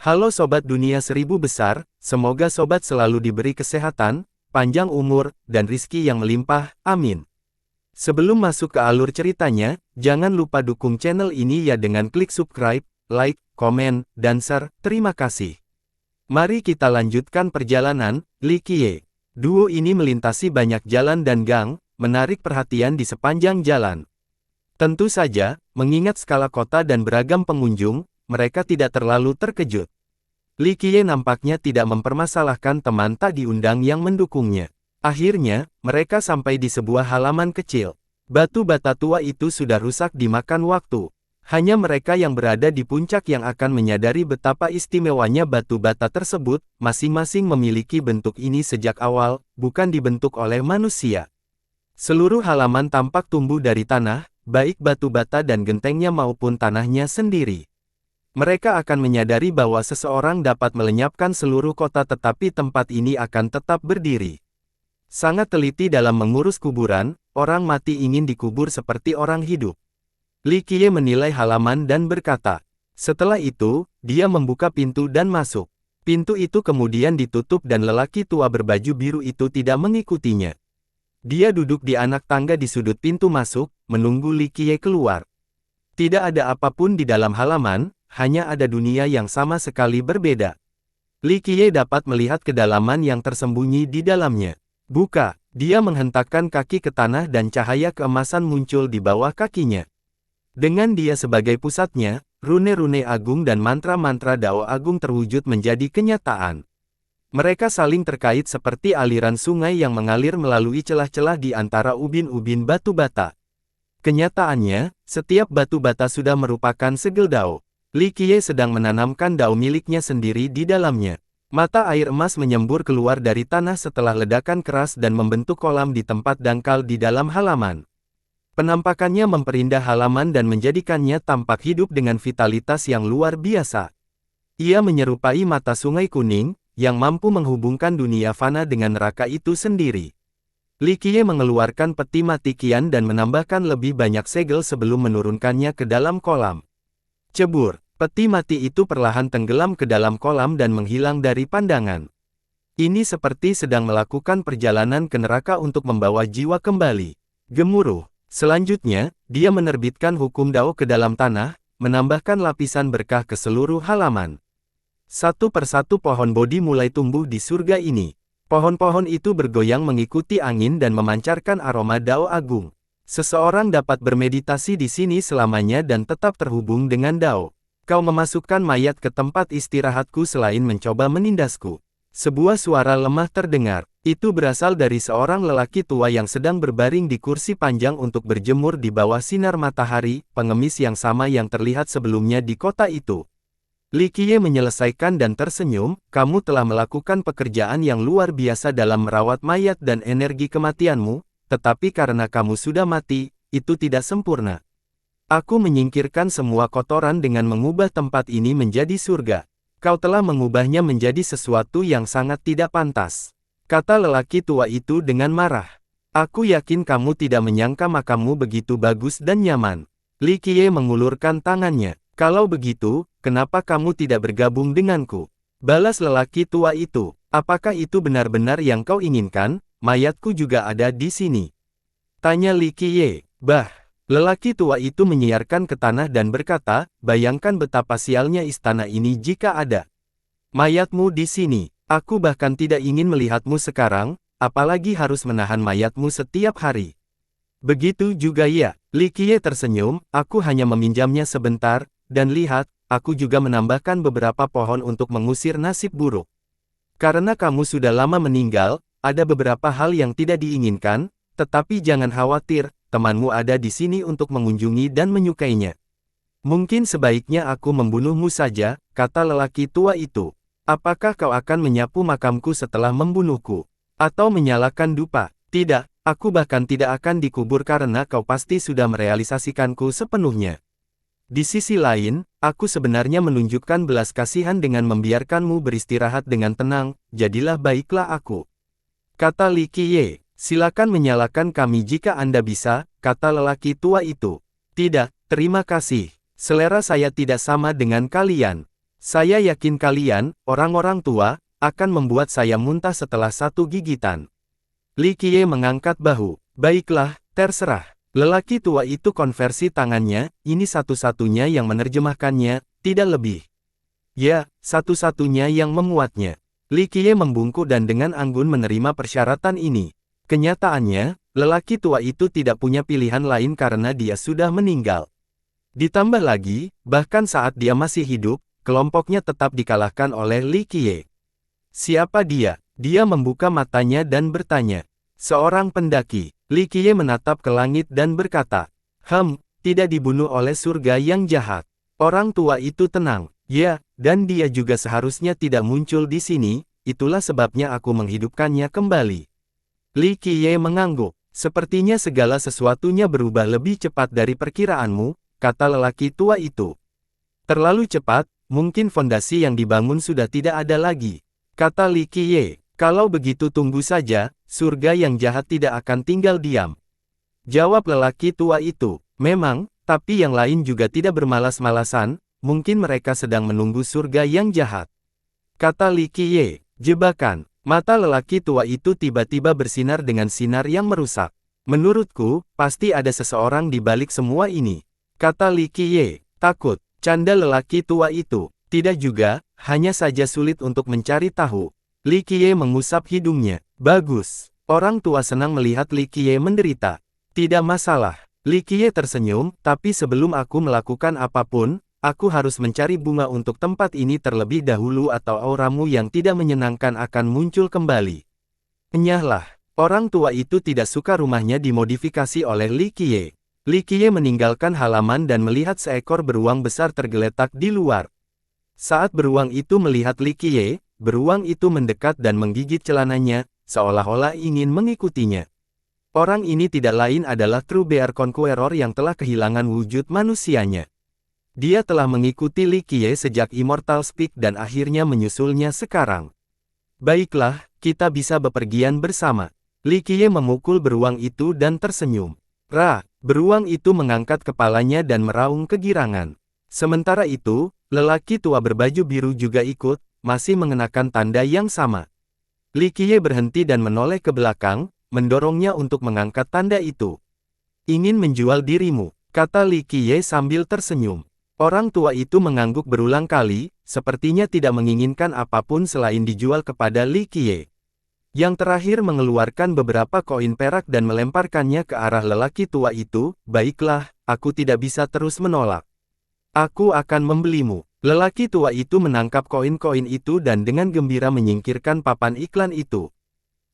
Halo Sobat Dunia Seribu Besar, semoga Sobat selalu diberi kesehatan, panjang umur, dan rizki yang melimpah, amin. Sebelum masuk ke alur ceritanya, jangan lupa dukung channel ini ya dengan klik subscribe, like, komen, dan share, terima kasih. Mari kita lanjutkan perjalanan, Li Qiye. Duo ini melintasi banyak jalan dan gang, menarik perhatian di sepanjang jalan. Tentu saja, mengingat skala kota dan beragam pengunjung, mereka tidak terlalu terkejut. Li Qiye nampaknya tidak mempermasalahkan teman tak diundang yang mendukungnya. Akhirnya, mereka sampai di sebuah halaman kecil. Batu bata tua itu sudah rusak dimakan waktu. Hanya mereka yang berada di puncak yang akan menyadari betapa istimewanya batu bata tersebut, masing-masing memiliki bentuk ini sejak awal, bukan dibentuk oleh manusia. Seluruh halaman tampak tumbuh dari tanah, baik batu bata dan gentengnya maupun tanahnya sendiri. Mereka akan menyadari bahwa seseorang dapat melenyapkan seluruh kota tetapi tempat ini akan tetap berdiri. Sangat teliti dalam mengurus kuburan, orang mati ingin dikubur seperti orang hidup. Li Qiye menilai halaman dan berkata. Setelah itu, dia membuka pintu dan masuk. Pintu itu kemudian ditutup dan lelaki tua berbaju biru itu tidak mengikutinya. Dia duduk di anak tangga di sudut pintu masuk, menunggu Li Qiye keluar. Tidak ada apapun di dalam halaman, hanya ada dunia yang sama sekali berbeda. Li Qiye dapat melihat kedalaman yang tersembunyi di dalamnya. Buka, dia menghentakkan kaki ke tanah dan cahaya keemasan muncul di bawah kakinya. Dengan dia sebagai pusatnya, rune-rune agung dan mantra-mantra Dao Agung terwujud menjadi kenyataan. Mereka saling terkait seperti aliran sungai yang mengalir melalui celah-celah di antara ubin-ubin batu bata. Kenyataannya, setiap batu bata sudah merupakan segel Dao. Li Qiye sedang menanamkan Dao miliknya sendiri di dalamnya. Mata air emas menyembur keluar dari tanah setelah ledakan keras dan membentuk kolam di tempat dangkal di dalam halaman. Penampakannya memperindah halaman dan menjadikannya tampak hidup dengan vitalitas yang luar biasa. Ia menyerupai mata sungai kuning, yang mampu menghubungkan dunia fana dengan neraka itu sendiri. Li Qiye mengeluarkan peti mati kian dan menambahkan lebih banyak segel sebelum menurunkannya ke dalam kolam. Cebur, peti mati itu perlahan tenggelam ke dalam kolam dan menghilang dari pandangan. Ini seperti sedang melakukan perjalanan ke neraka untuk membawa jiwa kembali. Gemuruh. Selanjutnya, dia menerbitkan hukum Dao ke dalam tanah, menambahkan lapisan berkah ke seluruh halaman. Satu persatu pohon bodhi mulai tumbuh di surga ini. Pohon-pohon itu bergoyang mengikuti angin dan memancarkan aroma Dao Agung. Seseorang dapat bermeditasi di sini selamanya dan tetap terhubung dengan Dao. Kau memasukkan mayat ke tempat istirahatku selain mencoba menindasku. Sebuah suara lemah terdengar. Itu berasal dari seorang lelaki tua yang sedang berbaring di kursi panjang untuk berjemur di bawah sinar matahari, pengemis yang sama yang terlihat sebelumnya di kota itu. Li Qiye menyelesaikan dan tersenyum, kamu telah melakukan pekerjaan yang luar biasa dalam merawat mayat dan energi kematianmu, tetapi karena kamu sudah mati, itu tidak sempurna. Aku menyingkirkan semua kotoran dengan mengubah tempat ini menjadi surga. Kau telah mengubahnya menjadi sesuatu yang sangat tidak pantas. Kata lelaki tua itu dengan marah. Aku yakin kamu tidak menyangka makammu begitu bagus dan nyaman. Li Qiye mengulurkan tangannya. Kalau begitu, kenapa kamu tidak bergabung denganku? Balas lelaki tua itu. Apakah itu benar-benar yang kau inginkan? Mayatku juga ada di sini. Tanya Li Qiye. Bah. Lelaki tua itu menyiarkan ke tanah dan berkata, bayangkan betapa sialnya istana ini jika ada mayatmu di sini. Aku bahkan tidak ingin melihatmu sekarang, apalagi harus menahan mayatmu setiap hari. Begitu juga ya, Li Qiye tersenyum, aku hanya meminjamnya sebentar, dan lihat, aku juga menambahkan beberapa pohon untuk mengusir nasib buruk. Karena kamu sudah lama meninggal, ada beberapa hal yang tidak diinginkan, tetapi jangan khawatir, temanmu ada di sini untuk mengunjungi dan menyukainya. Mungkin sebaiknya aku membunuhmu saja, kata lelaki tua itu. Apakah kau akan menyapu makamku setelah membunuhku? Atau menyalakan dupa? Tidak, aku bahkan tidak akan dikubur karena kau pasti sudah merealisasikanku sepenuhnya. Di sisi lain, aku sebenarnya menunjukkan belas kasihan dengan membiarkanmu beristirahat dengan tenang, jadilah baiklah aku. Kata Li Qiye, silakan menyalakan kami jika Anda bisa, kata lelaki tua itu. Tidak, terima kasih. Selera saya tidak sama dengan kalian. Saya yakin kalian, orang-orang tua, akan membuat saya muntah setelah satu gigitan. Li Qiye mengangkat bahu. Baiklah, terserah. Lelaki tua itu konversi tangannya, ini satu-satunya yang menerjemahkannya, tidak lebih. Ya, satu-satunya yang memuatnya. Li Qiye membungkuk dan dengan anggun menerima persyaratan ini. Kenyataannya, lelaki tua itu tidak punya pilihan lain karena dia sudah meninggal. Ditambah lagi, bahkan saat dia masih hidup, kelompoknya tetap dikalahkan oleh Li Qiye. Siapa dia? Dia membuka matanya dan bertanya. Seorang pendaki. Li Qiye menatap ke langit dan berkata, tidak dibunuh oleh surga yang jahat. Orang tua itu tenang. Ya, dan dia juga seharusnya tidak muncul di sini, itulah sebabnya aku menghidupkannya kembali. Li Qiye mengangguk. Sepertinya segala sesuatunya berubah lebih cepat dari perkiraanmu, kata lelaki tua itu. Terlalu cepat, mungkin fondasi yang dibangun sudah tidak ada lagi, kata Li Qiye. Kalau begitu tunggu saja, surga yang jahat tidak akan tinggal diam. Jawab lelaki tua itu. Memang, tapi yang lain juga tidak bermalas-malasan, mungkin mereka sedang menunggu surga yang jahat. Kata Li Qiye. Jebakan. Mata lelaki tua itu tiba-tiba bersinar dengan sinar yang merusak. Menurutku, pasti ada seseorang di balik semua ini. Kata Li Qiye. Takut. Canda lelaki tua itu. Tidak juga, hanya saja sulit untuk mencari tahu. Li Qiye mengusap hidungnya. Bagus. Orang tua senang melihat Li Qiye menderita. Tidak masalah. Li Qiye tersenyum, tapi sebelum aku melakukan apapun, aku harus mencari bunga untuk tempat ini terlebih dahulu atau auramu yang tidak menyenangkan akan muncul kembali. Enyahlah. Orang tua itu tidak suka rumahnya dimodifikasi oleh Li Qiye. Li Qiye meninggalkan halaman dan melihat seekor beruang besar tergeletak di luar. Saat beruang itu melihat Li Qiye, beruang itu mendekat dan menggigit celananya, seolah-olah ingin mengikutinya. Orang ini tidak lain adalah True Bear Conqueror yang telah kehilangan wujud manusianya. Dia telah mengikuti Li Qiye sejak Immortal Peak dan akhirnya menyusulnya sekarang. Baiklah, kita bisa bepergian bersama. Li Qiye memukul beruang itu dan tersenyum. Beruang itu mengangkat kepalanya dan meraung kegirangan. Sementara itu, lelaki tua berbaju biru juga ikut, masih mengenakan tanda yang sama. Li Qiye berhenti dan menoleh ke belakang, mendorongnya untuk mengangkat tanda itu. Ingin menjual dirimu, kata Li Qiye sambil tersenyum. Orang tua itu mengangguk berulang kali, sepertinya tidak menginginkan apapun selain dijual kepada Li Qiye. Yang terakhir mengeluarkan beberapa koin perak dan melemparkannya ke arah lelaki tua itu. Baiklah, aku tidak bisa terus menolak. Aku akan membelimu. Lelaki tua itu menangkap koin-koin itu dan dengan gembira menyingkirkan papan iklan itu.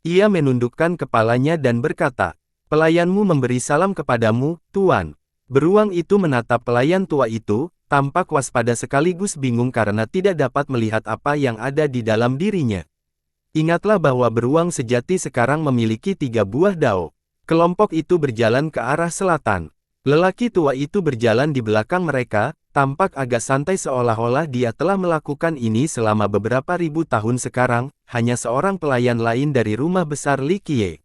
Ia menundukkan kepalanya dan berkata, "Pelayanmu memberi salam kepadamu, Tuan." Beruang itu menatap pelayan tua itu, tampak waspada sekaligus bingung karena tidak dapat melihat apa yang ada di dalam dirinya. Ingatlah bahwa beruang sejati sekarang memiliki 3 buah dao. Kelompok itu berjalan ke arah selatan. Lelaki tua itu berjalan di belakang mereka, tampak agak santai seolah-olah dia telah melakukan ini selama beberapa ribu tahun sekarang, hanya seorang pelayan lain dari rumah besar Li Qiye.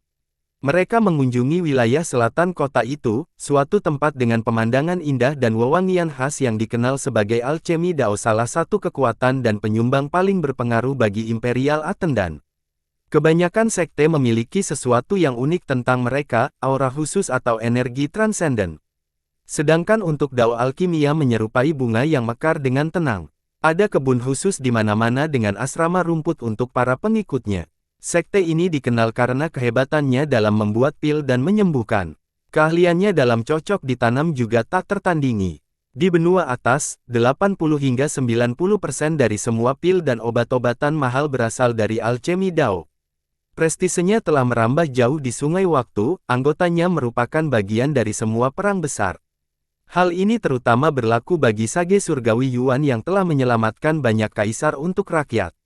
Mereka mengunjungi wilayah selatan kota itu, suatu tempat dengan pemandangan indah dan wewangian khas yang dikenal sebagai alchemy Dao, salah satu kekuatan dan penyumbang paling berpengaruh bagi Imperial Attendan. Kebanyakan sekte memiliki sesuatu yang unik tentang mereka, aura khusus atau energi transenden. Sedangkan untuk Dao alkimia menyerupai bunga yang mekar dengan tenang. Ada kebun khusus di mana-mana dengan asrama rumput untuk para pengikutnya. Sekte ini dikenal karena kehebatannya dalam membuat pil dan menyembuhkan. Keahliannya dalam cocok ditanam juga tak tertandingi. Di benua atas, 80 hingga 90% dari semua pil dan obat-obatan mahal berasal dari alchemy Dao. Prestisenya telah merambah jauh di sungai waktu, anggotanya merupakan bagian dari semua perang besar. Hal ini terutama berlaku bagi Sage Surgawi Yuan yang telah menyelamatkan banyak kaisar untuk rakyat.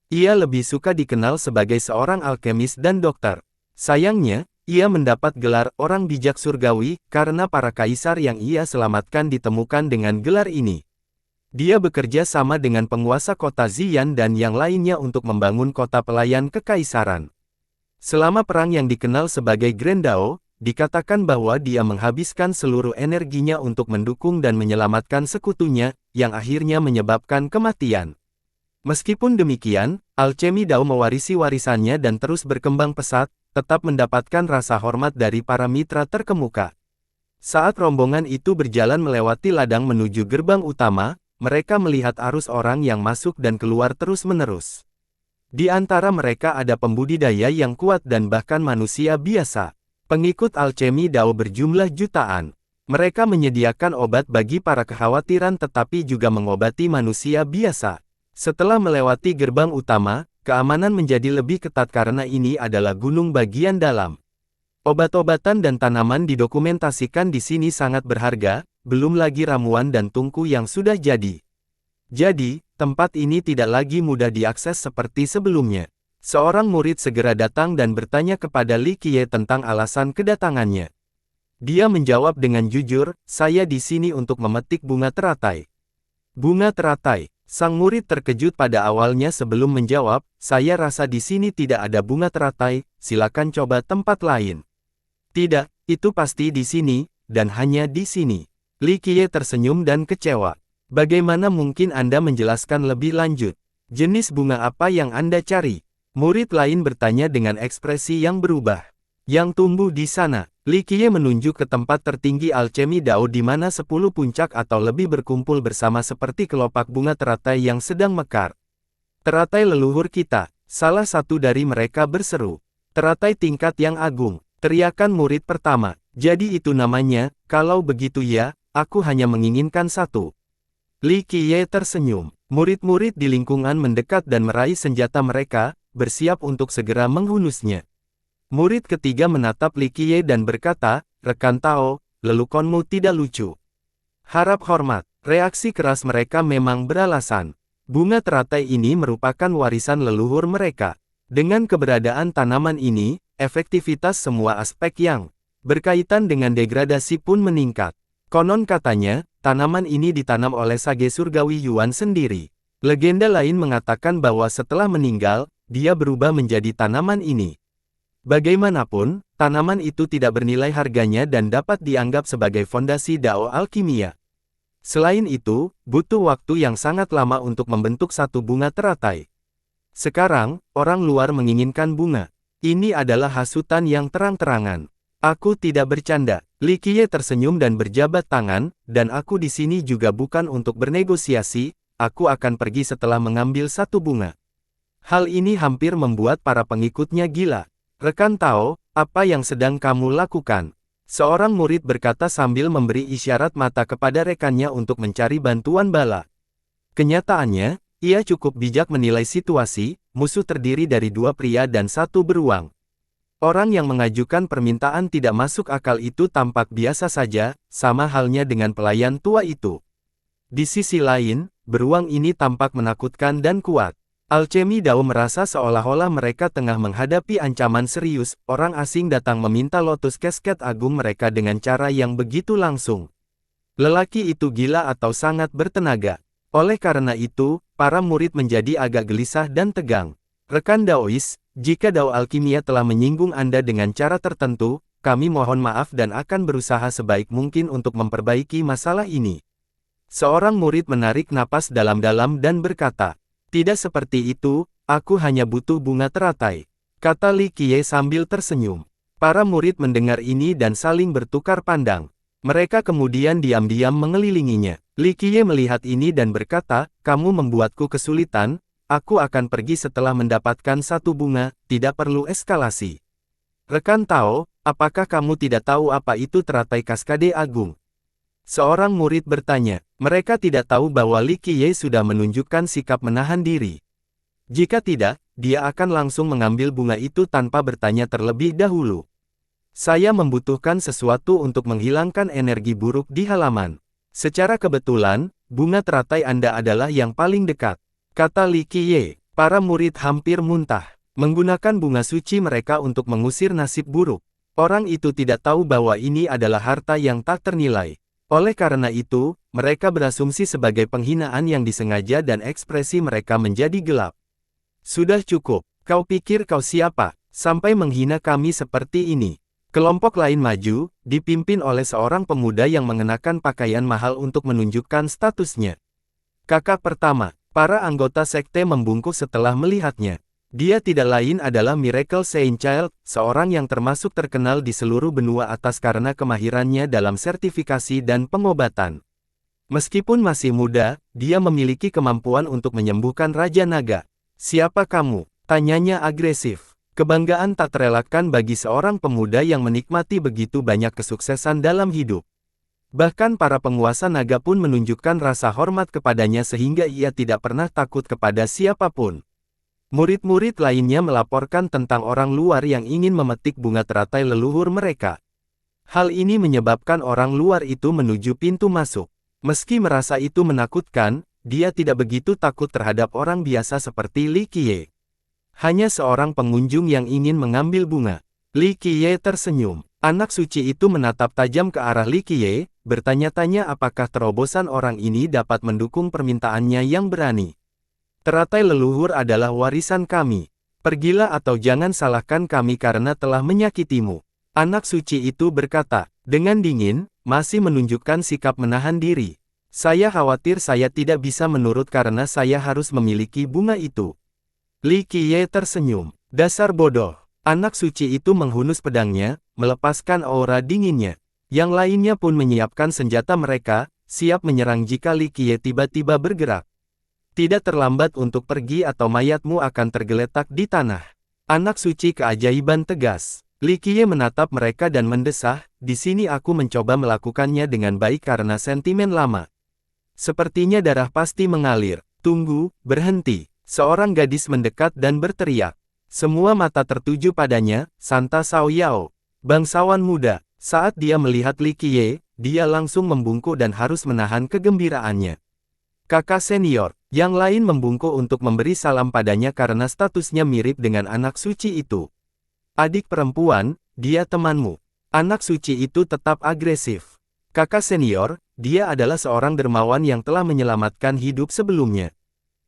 Ia lebih suka dikenal sebagai seorang alkemis dan dokter. Sayangnya, ia mendapat gelar orang bijak surgawi karena para kaisar yang ia selamatkan ditemukan dengan gelar ini. Dia bekerja sama dengan penguasa kota Xi'an dan yang lainnya untuk membangun kota pelayan kekaisaran. Selama perang yang dikenal sebagai Grand Dao, dikatakan bahwa dia menghabiskan seluruh energinya untuk mendukung dan menyelamatkan sekutunya, yang akhirnya menyebabkan kematian. Meskipun demikian, alchemy Dao mewarisi warisannya dan terus berkembang pesat, tetap mendapatkan rasa hormat dari para mitra terkemuka. Saat rombongan itu berjalan melewati ladang menuju gerbang utama, mereka melihat arus orang yang masuk dan keluar terus-menerus. Di antara mereka ada pembudidaya yang kuat dan bahkan manusia biasa. Pengikut alchemy Dao berjumlah jutaan. Mereka menyediakan obat bagi para kekhawatiran tetapi juga mengobati manusia biasa. Setelah melewati gerbang utama, keamanan menjadi lebih ketat karena ini adalah gunung bagian dalam. Obat-obatan dan tanaman didokumentasikan di sini sangat berharga, belum lagi ramuan dan tungku yang sudah jadi. Jadi, tempat ini tidak lagi mudah diakses seperti sebelumnya. Seorang murid segera datang dan bertanya kepada Li Qiye tentang alasan kedatangannya. Dia menjawab dengan jujur, saya di sini untuk memetik bunga teratai. Bunga teratai. Sang murid terkejut pada awalnya sebelum menjawab, saya rasa di sini tidak ada bunga teratai, silakan coba tempat lain. Tidak, itu pasti di sini, dan hanya di sini. Li Qiye tersenyum dan kecewa. Bagaimana mungkin Anda menjelaskan lebih lanjut? Jenis bunga apa yang Anda cari? Murid lain bertanya dengan ekspresi yang berubah. Yang tumbuh di sana, Li Qiye menunjuk ke tempat tertinggi alchemy Dao di mana 10 puncak atau lebih berkumpul bersama seperti kelopak bunga teratai yang sedang mekar. Teratai leluhur kita, salah satu dari mereka berseru. Teratai tingkat yang agung, teriakan murid pertama. Jadi itu namanya, kalau begitu ya, aku hanya menginginkan satu. Li Qiye tersenyum. Murid-murid di lingkungan mendekat dan meraih senjata mereka, bersiap untuk segera menghunusnya. Murid ketiga menatap Li Qiye dan berkata, rekan Tao, lelukonmu tidak lucu. Harap hormat, reaksi keras mereka memang beralasan. Bunga teratai ini merupakan warisan leluhur mereka. Dengan keberadaan tanaman ini, efektivitas semua aspek yang berkaitan dengan degradasi pun meningkat. Konon katanya, tanaman ini ditanam oleh sage surgawi Yuan sendiri. Legenda lain mengatakan bahwa setelah meninggal, dia berubah menjadi tanaman ini. Bagaimanapun, tanaman itu tidak bernilai harganya dan dapat dianggap sebagai fondasi Dao alkimia. Selain itu, butuh waktu yang sangat lama untuk membentuk satu bunga teratai. Sekarang, orang luar menginginkan bunga. Ini adalah hasutan yang terang-terangan. Aku tidak bercanda. Li Qiye tersenyum dan berjabat tangan, dan aku di sini juga bukan untuk bernegosiasi, aku akan pergi setelah mengambil satu bunga. Hal ini hampir membuat para pengikutnya gila. Rekan Tao, apa yang sedang kamu lakukan? Seorang murid berkata sambil memberi isyarat mata kepada rekannya untuk mencari bantuan bala. Kenyataannya, ia cukup bijak menilai situasi, musuh terdiri dari 2 pria dan 1 beruang. Orang yang mengajukan permintaan tidak masuk akal itu tampak biasa saja, sama halnya dengan pelayan tua itu. Di sisi lain, beruang ini tampak menakutkan dan kuat. Alchemy Dao merasa seolah-olah mereka tengah menghadapi ancaman serius, orang asing datang meminta lotus casket agung mereka dengan cara yang begitu langsung. Lelaki itu gila atau sangat bertenaga. Oleh karena itu, para murid menjadi agak gelisah dan tegang. Rekan Daois, jika Dao alkimia telah menyinggung Anda dengan cara tertentu, kami mohon maaf dan akan berusaha sebaik mungkin untuk memperbaiki masalah ini. Seorang murid menarik napas dalam-dalam dan berkata, tidak seperti itu, aku hanya butuh bunga teratai, kata Li Qiye sambil tersenyum. Para murid mendengar ini dan saling bertukar pandang. Mereka kemudian diam-diam mengelilinginya. Li Qiye melihat ini dan berkata, kamu membuatku kesulitan, aku akan pergi setelah mendapatkan satu bunga, tidak perlu eskalasi. Rekan Tao, apakah kamu tidak tahu apa itu teratai kaskade agung? Seorang murid bertanya, mereka tidak tahu bahwa Li Qiye sudah menunjukkan sikap menahan diri. Jika tidak, dia akan langsung mengambil bunga itu tanpa bertanya terlebih dahulu. Saya membutuhkan sesuatu untuk menghilangkan energi buruk di halaman. Secara kebetulan, bunga teratai Anda adalah yang paling dekat, kata Li Qiye. Para murid hampir muntah, menggunakan bunga suci mereka untuk mengusir nasib buruk. Orang itu tidak tahu bahwa ini adalah harta yang tak ternilai. Oleh karena itu, mereka berasumsi sebagai penghinaan yang disengaja dan ekspresi mereka menjadi gelap. Sudah cukup, kau pikir kau siapa, sampai menghina kami seperti ini? Kelompok lain maju, dipimpin oleh seorang pemuda yang mengenakan pakaian mahal untuk menunjukkan statusnya. Kakak pertama, para anggota sekte membungkuk setelah melihatnya. Dia tidak lain adalah Miracle Saint Child, seorang yang termasuk terkenal di seluruh benua atas karena kemahirannya dalam sertifikasi dan pengobatan. Meskipun masih muda, dia memiliki kemampuan untuk menyembuhkan Raja Naga. "Siapa kamu?" tanyanya agresif. Kebanggaan tak terelakkan bagi seorang pemuda yang menikmati begitu banyak kesuksesan dalam hidup. Bahkan para penguasa naga pun menunjukkan rasa hormat kepadanya sehingga ia tidak pernah takut kepada siapapun. Murid-murid lainnya melaporkan tentang orang luar yang ingin memetik bunga teratai leluhur mereka. Hal ini menyebabkan orang luar itu menuju pintu masuk. Meski merasa itu menakutkan, dia tidak begitu takut terhadap orang biasa seperti Li Qiye. Hanya seorang pengunjung yang ingin mengambil bunga. Li Qiye tersenyum. Anak suci itu menatap tajam ke arah Li Qiye, bertanya-tanya apakah terobosan orang ini dapat mendukung permintaannya yang berani. "Teratai leluhur adalah warisan kami. Pergilah atau jangan salahkan kami karena telah menyakitimu." Anak suci itu berkata, dengan dingin, masih menunjukkan sikap menahan diri. "Saya khawatir saya tidak bisa menurut karena saya harus memiliki bunga itu." Li Qiye tersenyum. "Dasar bodoh." Anak suci itu menghunus pedangnya, melepaskan aura dinginnya. Yang lainnya pun menyiapkan senjata mereka, siap menyerang jika Li Qiye tiba-tiba bergerak. "Tidak terlambat untuk pergi atau mayatmu akan tergeletak di tanah." Anak suci keajaiban tegas. Li Qiye menatap mereka dan mendesah, "Di sini aku mencoba melakukannya dengan baik karena sentimen lama. Sepertinya darah pasti mengalir." "Tunggu, berhenti." Seorang gadis mendekat dan berteriak. Semua mata tertuju padanya, Santa Sao Yao. Bangsawan muda. Saat dia melihat Li Qiye, dia langsung membungkuk dan harus menahan kegembiraannya. Kakak senior, yang lain membungkuk untuk memberi salam padanya karena statusnya mirip dengan anak suci itu. "Adik perempuan, dia temanmu." Anak suci itu tetap agresif. "Kakak senior, dia adalah seorang dermawan yang telah menyelamatkan hidup sebelumnya."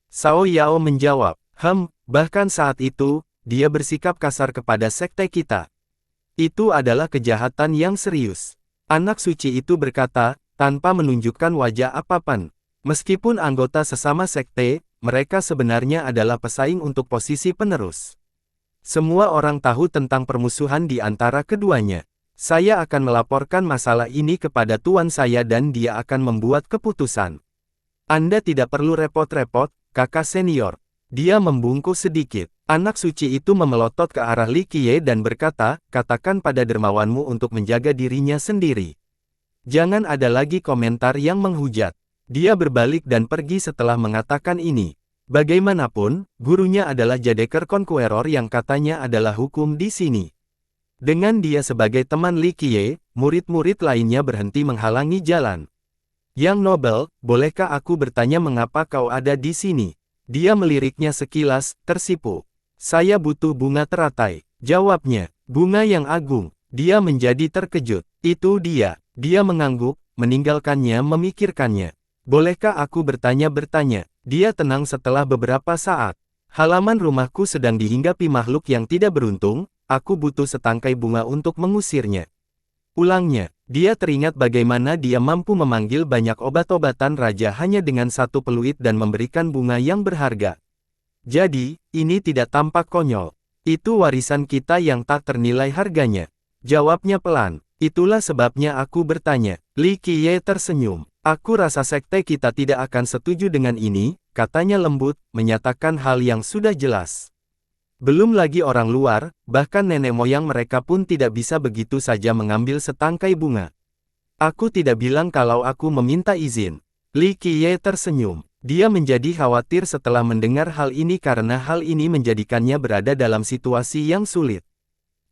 Sao Yao menjawab, bahkan saat itu, dia bersikap kasar kepada sekte kita. Itu adalah kejahatan yang serius." Anak suci itu berkata, tanpa menunjukkan wajah apapun. Meskipun anggota sesama sekte, mereka sebenarnya adalah pesaing untuk posisi penerus. Semua orang tahu tentang permusuhan di antara keduanya. "Saya akan melaporkan masalah ini kepada tuan saya dan dia akan membuat keputusan. Anda tidak perlu repot-repot, kakak senior." Dia membungkuk sedikit. Anak suci itu memelotot ke arah Li Qiye dan berkata, "Katakan pada dermawanmu untuk menjaga dirinya sendiri. Jangan ada lagi komentar yang menghujat." Dia berbalik dan pergi setelah mengatakan ini. Bagaimanapun, gurunya adalah Jadeker Conqueror yang katanya adalah hukum di sini. Dengan dia sebagai teman Li Qiye, murid-murid lainnya berhenti menghalangi jalan. "Yang Nobel, bolehkah aku bertanya mengapa kau ada di sini?" Dia meliriknya sekilas, tersipu. "Saya butuh bunga teratai," jawabnya. "Bunga yang agung." Dia menjadi terkejut. "Itu dia." Dia mengangguk, meninggalkannya memikirkannya. "Bolehkah aku bertanya?" Dia tenang setelah beberapa saat. "Halaman rumahku sedang dihinggapi makhluk yang tidak beruntung, aku butuh setangkai bunga untuk mengusirnya." Ulangnya, dia teringat bagaimana dia mampu memanggil banyak obat-obatan raja hanya dengan satu peluit dan memberikan bunga yang berharga. "Jadi, ini tidak tampak konyol. Itu warisan kita yang tak ternilai harganya," jawabnya pelan. "Itulah sebabnya aku bertanya." Li Qiye tersenyum. "Aku rasa sekte kita tidak akan setuju dengan ini," katanya lembut, menyatakan hal yang sudah jelas. Belum lagi orang luar, bahkan nenek moyang mereka pun tidak bisa begitu saja mengambil setangkai bunga. "Aku tidak bilang kalau aku meminta izin." Li Qiye tersenyum. Dia menjadi khawatir setelah mendengar hal ini karena hal ini menjadikannya berada dalam situasi yang sulit.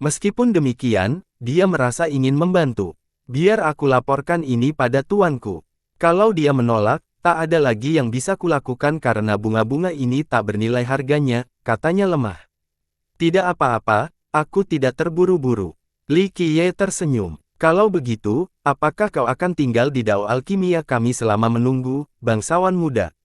Meskipun demikian, dia merasa ingin membantu. "Biar aku laporkan ini pada tuanku. Kalau dia menolak, tak ada lagi yang bisa kulakukan karena bunga-bunga ini tak bernilai harganya," katanya lemah. "Tidak apa-apa, aku tidak terburu-buru." Li Qiye tersenyum. "Kalau begitu, apakah kau akan tinggal di Dao Alkimia kami selama menunggu, bangsawan muda?"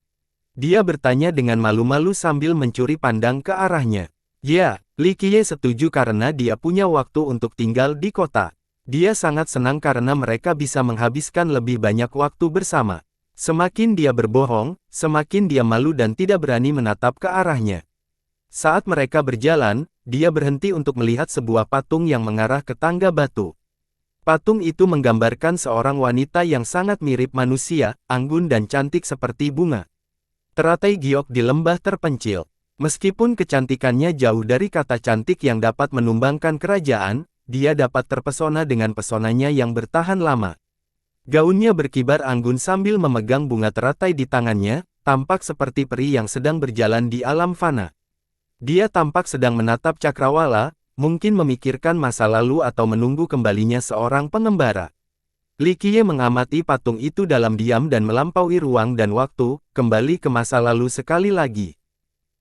Dia bertanya dengan malu-malu sambil mencuri pandang ke arahnya. "Ya." Li Qiye setuju karena dia punya waktu untuk tinggal di kota. Dia sangat senang karena mereka bisa menghabiskan lebih banyak waktu bersama. Semakin dia berbohong, semakin dia malu dan tidak berani menatap ke arahnya. Saat mereka berjalan, dia berhenti untuk melihat sebuah patung yang mengarah ke tangga batu. Patung itu menggambarkan seorang wanita yang sangat mirip manusia, anggun dan cantik seperti bunga. Teratai giok di lembah terpencil. Meskipun kecantikannya jauh dari kata cantik yang dapat menumbangkan kerajaan, dia dapat terpesona dengan pesonanya yang bertahan lama. Gaunnya berkibar anggun sambil memegang bunga teratai di tangannya, tampak seperti peri yang sedang berjalan di alam fana. Dia tampak sedang menatap cakrawala, mungkin memikirkan masa lalu atau menunggu kembalinya seorang pengembara. Li Qiye mengamati patung itu dalam diam dan melampaui ruang dan waktu, kembali ke masa lalu sekali lagi.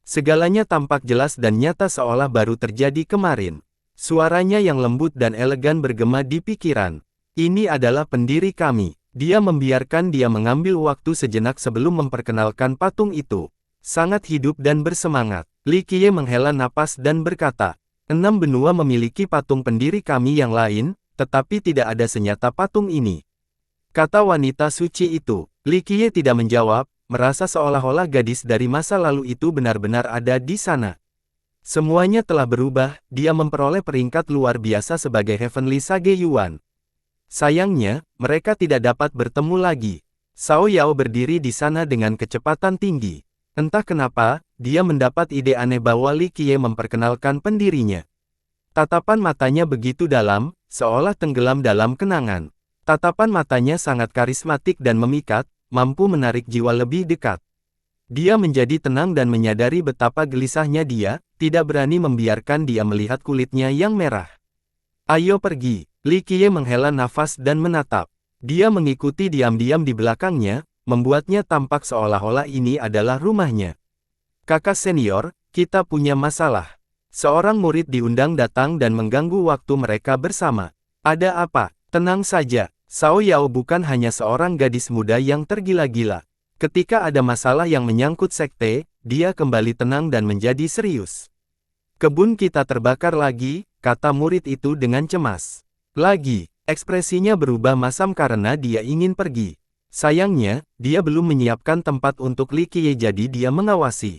Segalanya tampak jelas dan nyata seolah baru terjadi kemarin. Suaranya yang lembut dan elegan bergema di pikiran. Ini adalah pendiri kami. Dia membiarkan dia mengambil waktu sejenak sebelum memperkenalkan patung itu. Sangat hidup dan bersemangat. Li Qiye menghela napas dan berkata, 6 benua memiliki patung pendiri kami yang lain, tetapi tidak ada senyata patung ini. Kata wanita suci itu. Li Qiye tidak menjawab, merasa seolah-olah gadis dari masa lalu itu benar-benar ada di sana. Semuanya telah berubah, dia memperoleh peringkat luar biasa sebagai Heavenly Sage Yuan. Sayangnya, mereka tidak dapat bertemu lagi. Cao Yao berdiri di sana dengan kecepatan tinggi. Entah kenapa, dia mendapat ide aneh bahwa Li Qiye memperkenalkan pendirinya. Tatapan matanya begitu dalam, seolah tenggelam dalam kenangan. Tatapan matanya sangat karismatik dan memikat, mampu menarik jiwa lebih dekat. Dia menjadi tenang dan menyadari betapa gelisahnya dia, tidak berani membiarkan dia melihat kulitnya yang merah. Ayo pergi. Li Qiye menghela nafas dan menatap. Dia mengikuti diam-diam di belakangnya, membuatnya tampak seolah-olah ini adalah rumahnya. Kakak senior, kita punya masalah. Seorang murid diundang datang dan mengganggu waktu mereka bersama. Ada apa? Tenang saja. Cao Yao bukan hanya seorang gadis muda yang tergila-gila. Ketika ada masalah yang menyangkut sekte, dia kembali tenang dan menjadi serius. Kebun kita terbakar lagi, kata murid itu dengan cemas. Lagi, ekspresinya berubah masam karena dia ingin pergi. Sayangnya, dia belum menyiapkan tempat untuk Li Qiye jadi dia mengawasi.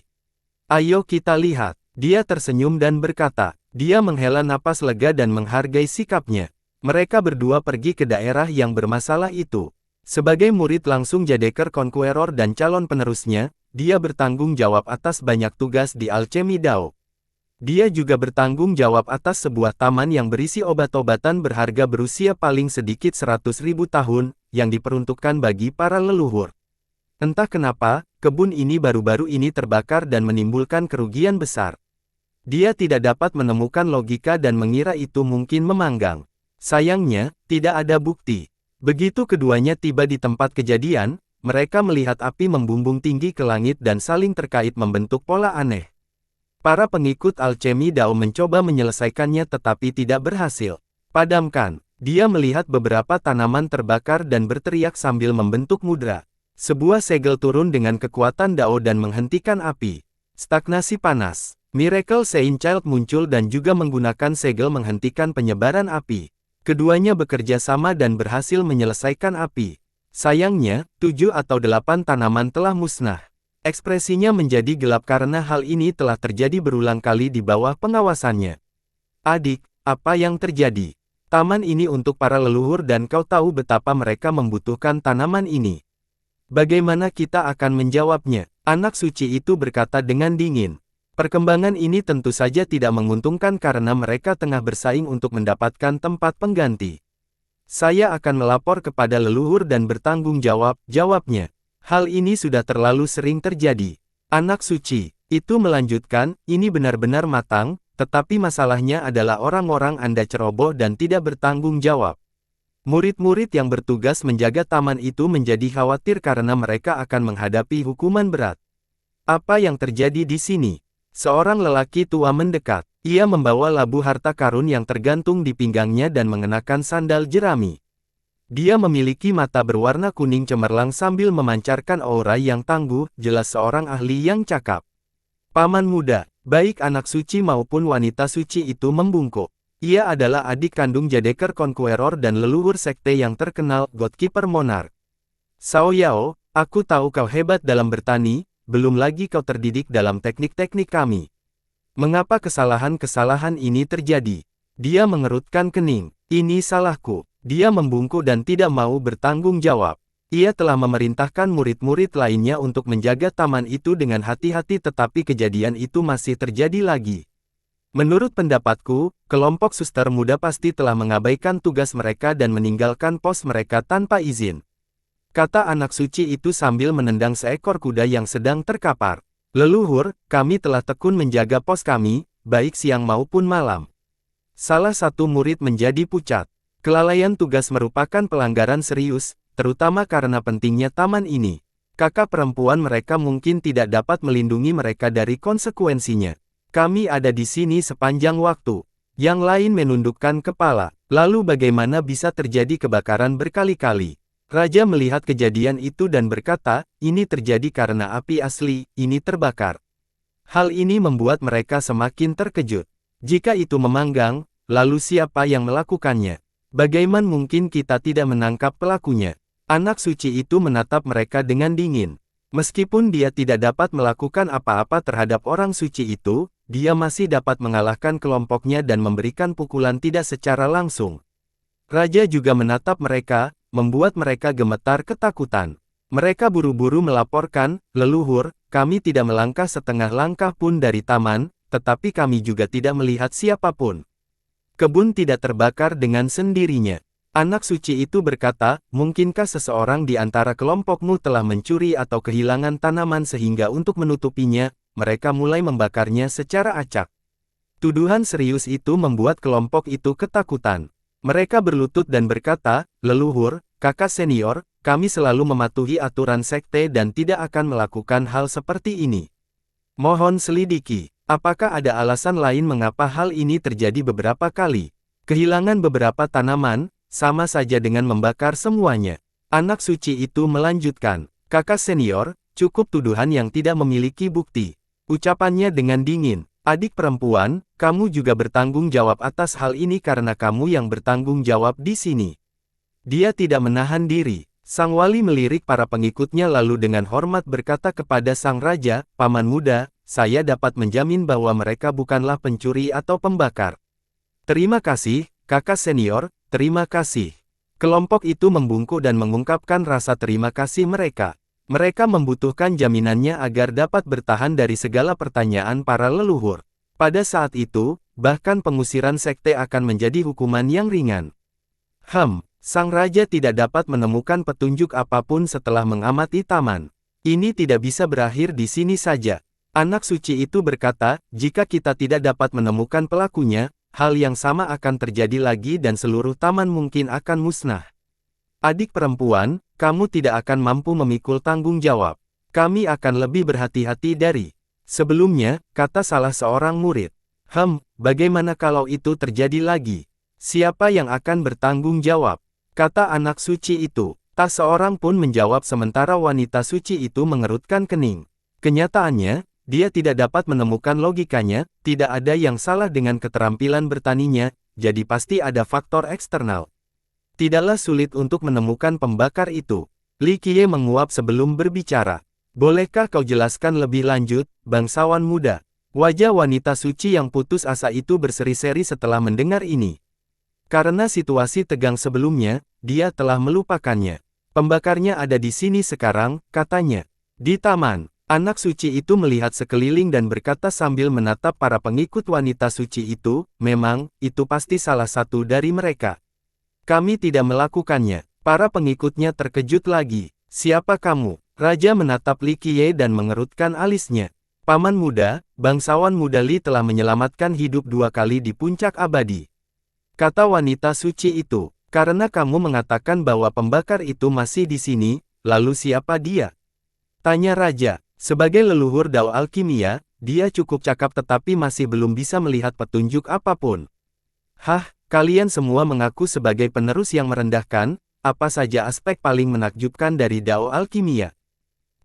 Ayo kita lihat. Dia tersenyum dan berkata. Dia menghela napas lega dan menghargai sikapnya. Mereka berdua pergi ke daerah yang bermasalah itu. Sebagai murid langsung Jadeker Conqueror dan calon penerusnya, dia bertanggung jawab atas banyak tugas di Alchemy Dao. Dia juga bertanggung jawab atas sebuah taman yang berisi obat-obatan berharga berusia paling sedikit 100.000 tahun, yang diperuntukkan bagi para leluhur. Entah kenapa, kebun ini baru-baru ini terbakar dan menimbulkan kerugian besar. Dia tidak dapat menemukan logika dan mengira itu mungkin memanggang. Sayangnya, tidak ada bukti. Begitu keduanya tiba di tempat kejadian, mereka melihat api membumbung tinggi ke langit dan saling terkait membentuk pola aneh. Para pengikut Alchemy Dao mencoba menyelesaikannya tetapi tidak berhasil. Padamkan. Dia melihat beberapa tanaman terbakar dan berteriak sambil membentuk mudra. Sebuah segel turun dengan kekuatan Dao dan menghentikan api. Stagnasi panas. Miracle Saint Child muncul dan juga menggunakan segel menghentikan penyebaran api. Keduanya bekerja sama dan berhasil menyelesaikan api. Sayangnya, 7 atau 8 tanaman telah musnah. Ekspresinya menjadi gelap karena hal ini telah terjadi berulang kali di bawah pengawasannya. Adik, apa yang terjadi? Taman ini untuk para leluhur dan kau tahu betapa mereka membutuhkan tanaman ini. Bagaimana kita akan menjawabnya? Anak suci itu berkata dengan dingin. Perkembangan ini tentu saja tidak menguntungkan karena mereka tengah bersaing untuk mendapatkan tempat pengganti. Saya akan melapor kepada leluhur dan bertanggung jawab, jawabnya. Hal ini sudah terlalu sering terjadi. Anak suci itu melanjutkan, ini benar-benar matang, tetapi masalahnya adalah orang-orang Anda ceroboh dan tidak bertanggung jawab. Murid-murid yang bertugas menjaga taman itu menjadi khawatir karena mereka akan menghadapi hukuman berat. Apa yang terjadi di sini? Seorang lelaki tua mendekat. Ia membawa labu harta karun yang tergantung di pinggangnya dan mengenakan sandal jerami. Dia memiliki mata berwarna kuning cemerlang sambil memancarkan aura yang tangguh, jelas seorang ahli yang cakap. Paman muda, Baik anak suci maupun wanita suci itu membungkuk. Ia adalah adik kandung Jadeker Conqueror dan leluhur sekte yang terkenal, God-Keeper Monarch. Sao Yao, aku tahu kau hebat dalam bertani, belum lagi kau terdidik dalam teknik-teknik kami. Mengapa kesalahan-kesalahan ini terjadi? Dia mengerutkan kening. Ini salahku. Dia membungkuk dan tidak mau bertanggung jawab. Ia telah memerintahkan murid-murid lainnya untuk menjaga taman itu dengan hati-hati tetapi kejadian itu masih terjadi lagi. Menurut pendapatku, kelompok suster muda pasti telah mengabaikan tugas mereka dan meninggalkan pos mereka tanpa izin. Kata anak suci itu sambil menendang seekor kuda yang sedang terkapar. Leluhur, kami telah tekun menjaga pos kami, baik siang maupun malam. Salah satu murid menjadi pucat. Kelalaian tugas merupakan pelanggaran serius, terutama karena pentingnya taman ini. Kakak perempuan mereka mungkin tidak dapat melindungi mereka dari konsekuensinya. Kami ada di sini sepanjang waktu. Yang lain menundukkan kepala. Lalu bagaimana bisa terjadi kebakaran berkali-kali? Raja melihat kejadian itu dan berkata, ini terjadi karena api asli, ini terbakar. Hal ini membuat mereka semakin terkejut. Jika itu memanggang, lalu siapa yang melakukannya? Bagaimana mungkin kita tidak menangkap pelakunya? Anak suci itu menatap mereka dengan dingin. Meskipun dia tidak dapat melakukan apa-apa terhadap orang suci itu, dia masih dapat mengalahkan kelompoknya dan memberikan pukulan tidak secara langsung. Raja juga menatap mereka, membuat mereka gemetar ketakutan. Mereka buru-buru melaporkan, leluhur, kami tidak melangkah setengah langkah pun dari taman, tetapi kami juga tidak melihat siapapun. Kebun tidak terbakar dengan sendirinya. Anak suci itu berkata, mungkinkah seseorang di antara kelompokmu telah mencuri atau kehilangan tanaman sehingga untuk menutupinya, mereka mulai membakarnya secara acak. Tuduhan serius itu membuat kelompok itu ketakutan. Mereka berlutut dan berkata, leluhur, kakak senior, kami selalu mematuhi aturan sekte dan tidak akan melakukan hal seperti ini. Mohon selidiki. Apakah ada alasan lain mengapa hal ini terjadi beberapa kali? Kehilangan beberapa tanaman, sama saja dengan membakar semuanya. Anak suci itu melanjutkan, kakak senior, cukup tuduhan yang tidak memiliki bukti. Ucapannya dengan dingin, adik perempuan, kamu juga bertanggung jawab atas hal ini karena kamu yang bertanggung jawab di sini. Dia tidak menahan diri. Sang wali melirik para pengikutnya lalu dengan hormat berkata kepada sang raja, paman muda, saya dapat menjamin bahwa mereka bukanlah pencuri atau pembakar. Terima kasih, kakak senior, terima kasih. Kelompok itu membungkuk dan mengungkapkan rasa terima kasih mereka. Mereka membutuhkan jaminannya agar dapat bertahan dari segala pertanyaan para leluhur. Pada saat itu, bahkan pengusiran sekte akan menjadi hukuman yang ringan. Sang raja tidak dapat menemukan petunjuk apapun setelah mengamati taman. Ini tidak bisa berakhir di sini saja. Anak suci itu berkata, jika kita tidak dapat menemukan pelakunya, hal yang sama akan terjadi lagi dan seluruh taman mungkin akan musnah. Adik perempuan, kamu tidak akan mampu memikul tanggung jawab. Kami akan lebih berhati-hati dari sebelumnya, kata salah seorang murid. Bagaimana kalau itu terjadi lagi? Siapa yang akan bertanggung jawab? Kata anak suci itu. Tak seorang pun menjawab sementara wanita suci itu mengerutkan kening. Kenyataannya, dia tidak dapat menemukan logikanya, tidak ada yang salah dengan keterampilan bertaninya, jadi pasti ada faktor eksternal. Tidaklah sulit untuk menemukan pembakar itu. Li Qiye menguap sebelum berbicara. Bolehkah kau jelaskan lebih lanjut, bangsawan muda? Wajah wanita suci yang putus asa itu berseri-seri setelah mendengar ini. Karena situasi tegang sebelumnya, dia telah melupakannya. Pembakarnya ada di sini sekarang, katanya. Di taman. Anak suci itu melihat sekeliling dan berkata sambil menatap para pengikut wanita suci itu, memang, itu pasti salah satu dari mereka. Kami tidak melakukannya. Para pengikutnya terkejut lagi. Siapa kamu? Raja menatap Li Qiye dan mengerutkan alisnya. Paman muda, bangsawan muda Li telah menyelamatkan hidup 2 kali di puncak abadi. Kata wanita suci itu, karena kamu mengatakan bahwa pembakar itu masih di sini, lalu siapa dia? Tanya raja. Sebagai leluhur Dao Alkimia, dia cukup cakap tetapi masih belum bisa melihat petunjuk apapun. Kalian semua mengaku sebagai penerus yang merendahkan, apa saja aspek paling menakjubkan dari Dao Alkimia?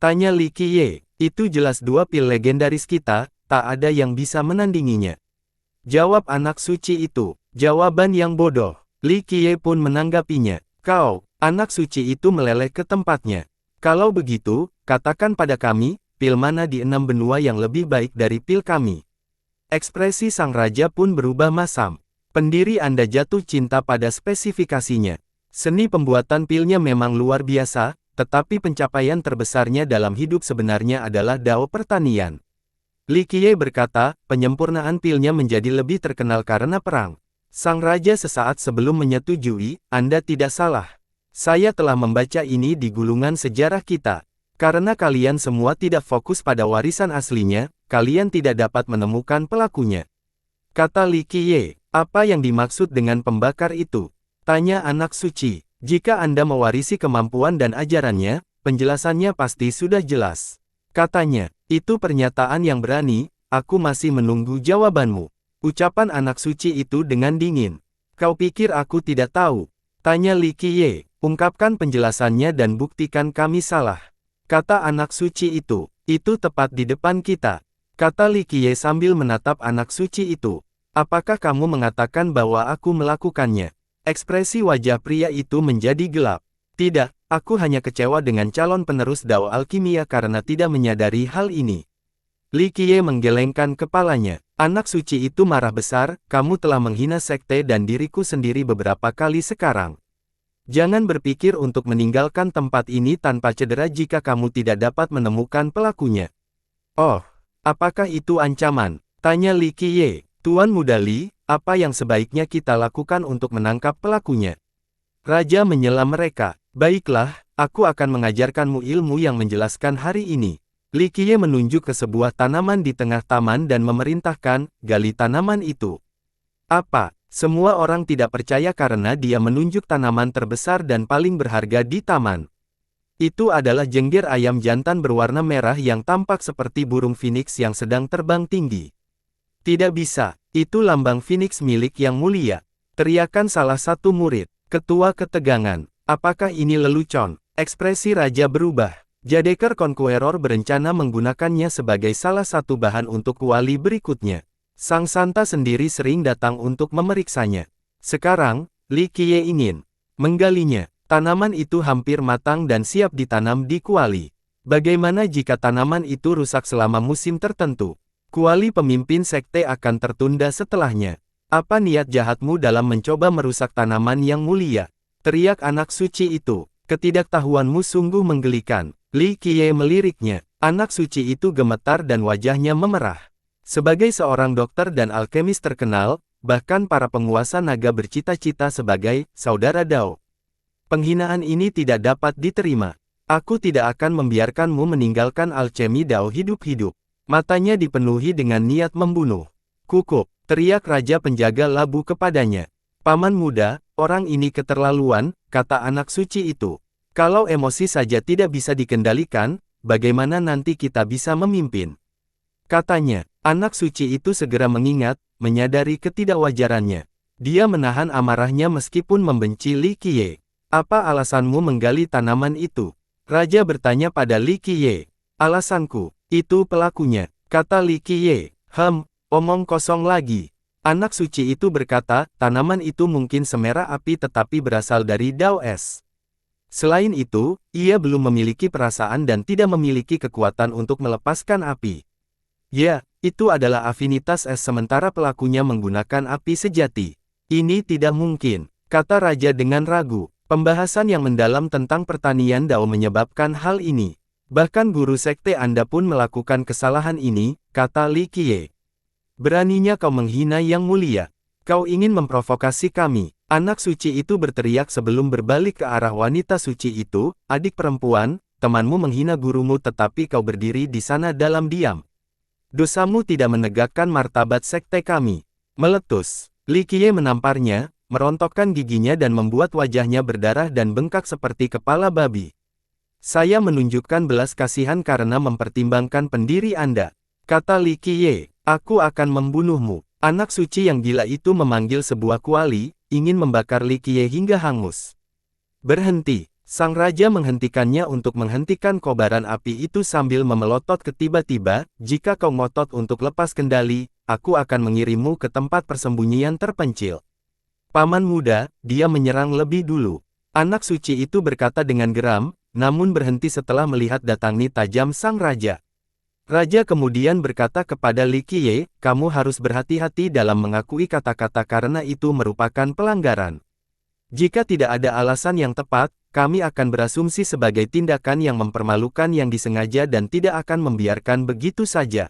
Tanya Li Qiye. Itu jelas 2 pil legendaris kita, tak ada yang bisa menandinginya. Jawab anak suci itu. Jawaban yang bodoh. Li Qiye pun menanggapinya. Kau, anak suci itu meleleh ke tempatnya. Kalau begitu, katakan pada kami, pil mana di 6 benua yang lebih baik dari pil kami. Ekspresi sang raja pun berubah masam. Pendiri Anda jatuh cinta pada spesifikasinya. Seni pembuatan pilnya memang luar biasa, tetapi pencapaian terbesarnya dalam hidup sebenarnya adalah dao pertanian. Li Qiye berkata, penyempurnaan pilnya menjadi lebih terkenal karena perang. Sang raja sesaat sebelum menyetujui, Anda tidak salah. Saya telah membaca ini di gulungan sejarah kita. Karena kalian semua tidak fokus pada warisan aslinya, kalian tidak dapat menemukan pelakunya. Kata Li Qiye, apa yang dimaksud dengan pembakar itu? Tanya anak suci. Jika Anda mewarisi kemampuan dan ajarannya, penjelasannya pasti sudah jelas. Katanya, itu pernyataan yang berani, aku masih menunggu jawabanmu. Ucapan anak suci itu dengan dingin. Kau pikir aku tidak tahu? Tanya Li Qiye, ungkapkan penjelasannya dan buktikan kami salah. Kata anak suci itu tepat di depan kita. Kata Li Qiye sambil menatap anak suci itu. Apakah kamu mengatakan bahwa aku melakukannya? Ekspresi wajah pria itu menjadi gelap. Tidak, aku hanya kecewa dengan calon penerus Dao Alkimia karena tidak menyadari hal ini. Li Qiye menggelengkan kepalanya. Anak suci itu marah besar, kamu telah menghina sekte dan diriku sendiri beberapa kali sekarang. Jangan berpikir untuk meninggalkan tempat ini tanpa cedera jika kamu tidak dapat menemukan pelakunya. Oh, apakah itu ancaman? Tanya Li Qiye. Tuan Muda Li, apa yang sebaiknya kita lakukan untuk menangkap pelakunya? Raja menyela mereka. Baiklah, aku akan mengajarkanmu ilmu yang menjelaskan hari ini. Li Qiye menunjuk ke sebuah tanaman di tengah taman dan memerintahkan, gali tanaman itu. Apa? Semua orang tidak percaya karena dia menunjuk tanaman terbesar dan paling berharga di taman. Itu adalah jenggir ayam jantan berwarna merah yang tampak seperti burung phoenix yang sedang terbang tinggi. Tidak bisa, itu lambang phoenix milik yang mulia. Teriakan salah satu murid. Ketua ketegangan. Apakah ini lelucon? Ekspresi raja berubah. Jadekar Conqueror berencana menggunakannya sebagai salah satu bahan untuk wali berikutnya. Sang Santa sendiri sering datang untuk memeriksanya. Sekarang, Li Qiye ingin menggalinya. Tanaman itu hampir matang dan siap ditanam di kuali. Bagaimana jika tanaman itu rusak selama musim tertentu? Kuali pemimpin sekte akan tertunda setelahnya. Apa niat jahatmu dalam mencoba merusak tanaman yang mulia? Teriak anak suci itu. Ketidaktahuanmu sungguh menggelikan. Li Qiye meliriknya. Anak suci itu gemetar dan wajahnya memerah. Sebagai seorang dokter dan alkemis terkenal, bahkan para penguasa naga bercita-cita sebagai saudara Dao. Penghinaan ini tidak dapat diterima. Aku tidak akan membiarkanmu meninggalkan alkemi Dao hidup-hidup. Matanya dipenuhi dengan niat membunuh. Kukup, teriak raja penjaga labu kepadanya. Paman muda, orang ini keterlaluan, kata anak suci itu. Kalau emosi saja tidak bisa dikendalikan, bagaimana nanti kita bisa memimpin? Katanya, anak suci itu segera mengingat, menyadari ketidakwajarannya. Dia menahan amarahnya meskipun membenci Li Qiye. Apa alasanmu menggali tanaman itu? Raja bertanya pada Li Qiye. Alasanku, itu pelakunya, kata Li Qiye. Omong kosong lagi. Anak suci itu berkata, tanaman itu mungkin semerah api tetapi berasal dari Dao Es. Selain itu, ia belum memiliki perasaan dan tidak memiliki kekuatan untuk melepaskan api. Ya, itu adalah afinitas es sementara pelakunya menggunakan api sejati. Ini tidak mungkin, kata raja dengan ragu. Pembahasan yang mendalam tentang pertanian Dao menyebabkan hal ini. Bahkan guru sekte Anda pun melakukan kesalahan ini, kata Li Qiye. Beraninya kau menghina yang mulia. Kau ingin memprovokasi kami. Anak suci itu berteriak sebelum berbalik ke arah wanita suci itu, adik perempuan, temanmu menghina gurumu tetapi kau berdiri di sana dalam diam. Dosamu tidak menegakkan martabat sekte kami. Meletus. Li Qiye menamparnya, merontokkan giginya dan membuat wajahnya berdarah dan bengkak seperti kepala babi. Saya menunjukkan belas kasihan karena mempertimbangkan pendiri Anda. Kata Li Qiye, aku akan membunuhmu. Anak suci yang gila itu memanggil sebuah kuali, ingin membakar Li Qiye hingga hangus. Berhenti, Sang raja menghentikannya untuk menghentikan kobaran api itu sambil memelotot ke tiba-tiba, jika kau ngotot untuk lepas kendali, aku akan mengirimmu ke tempat persembunyian terpencil. Paman muda, dia menyerang lebih dulu. Anak suci itu berkata dengan geram, namun berhenti setelah melihat datangi tajam sang raja. Raja kemudian berkata kepada Li Qiye, kamu harus berhati-hati dalam mengakui kata-kata karena itu merupakan pelanggaran. Jika tidak ada alasan yang tepat, kami akan berasumsi sebagai tindakan yang mempermalukan yang disengaja dan tidak akan membiarkan begitu saja.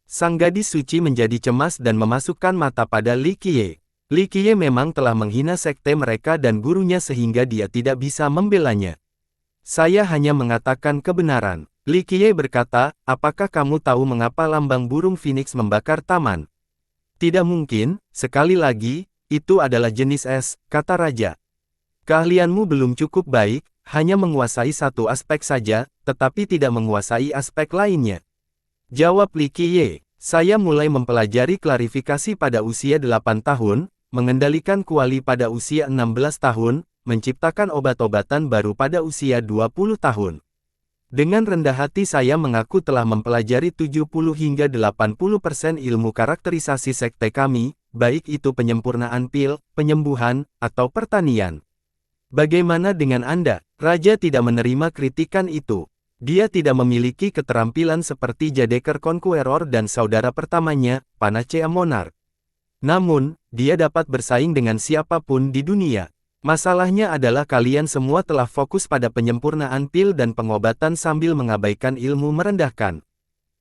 Sang gadis suci menjadi cemas dan memasukkan mata pada Li Qiye. Li Qiye memang telah menghina sekte mereka dan gurunya sehingga dia tidak bisa membelanya. Saya hanya mengatakan kebenaran. Li Qiye berkata, apakah kamu tahu mengapa lambang burung Phoenix membakar taman? Tidak mungkin, sekali lagi, itu adalah jenis es, kata raja. Keahlianmu belum cukup baik, hanya menguasai satu aspek saja, tetapi tidak menguasai aspek lainnya. Jawab Li Qiye, saya mulai mempelajari klarifikasi pada usia 8 tahun, mengendalikan kuali pada usia 16 tahun, menciptakan obat-obatan baru pada usia 20 tahun. Dengan rendah hati saya mengaku telah mempelajari 70 hingga 80% ilmu karakterisasi sekte kami, baik itu penyempurnaan pil, penyembuhan, atau pertanian. Bagaimana dengan Anda? Raja tidak menerima kritikan itu. Dia tidak memiliki keterampilan seperti Jadeker Conqueror dan saudara pertamanya, Panacea Monarch. Namun, dia dapat bersaing dengan siapapun di dunia. Masalahnya adalah kalian semua telah fokus pada penyempurnaan pil dan pengobatan sambil mengabaikan ilmu merendahkan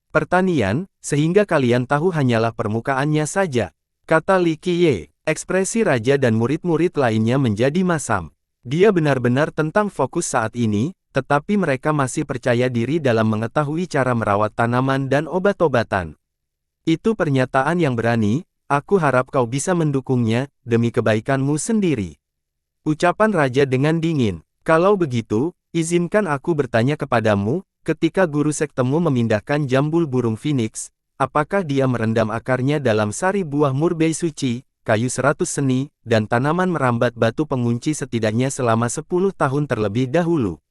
pertanian, sehingga kalian tahu hanyalah permukaannya saja, kata Li Qiye. Ekspresi raja dan murid-murid lainnya menjadi masam. Dia benar-benar tentang fokus saat ini, tetapi mereka masih percaya diri dalam mengetahui cara merawat tanaman dan obat-obatan. Itu pernyataan yang berani, aku harap kau bisa mendukungnya, demi kebaikanmu sendiri. Ucapan raja dengan dingin. Kalau begitu, izinkan aku bertanya kepadamu, ketika guru sektemu memindahkan jambul burung Phoenix, apakah dia merendam akarnya dalam sari buah murbei suci, kayu 100 seni, dan tanaman merambat batu pengunci setidaknya selama 10 tahun terlebih dahulu?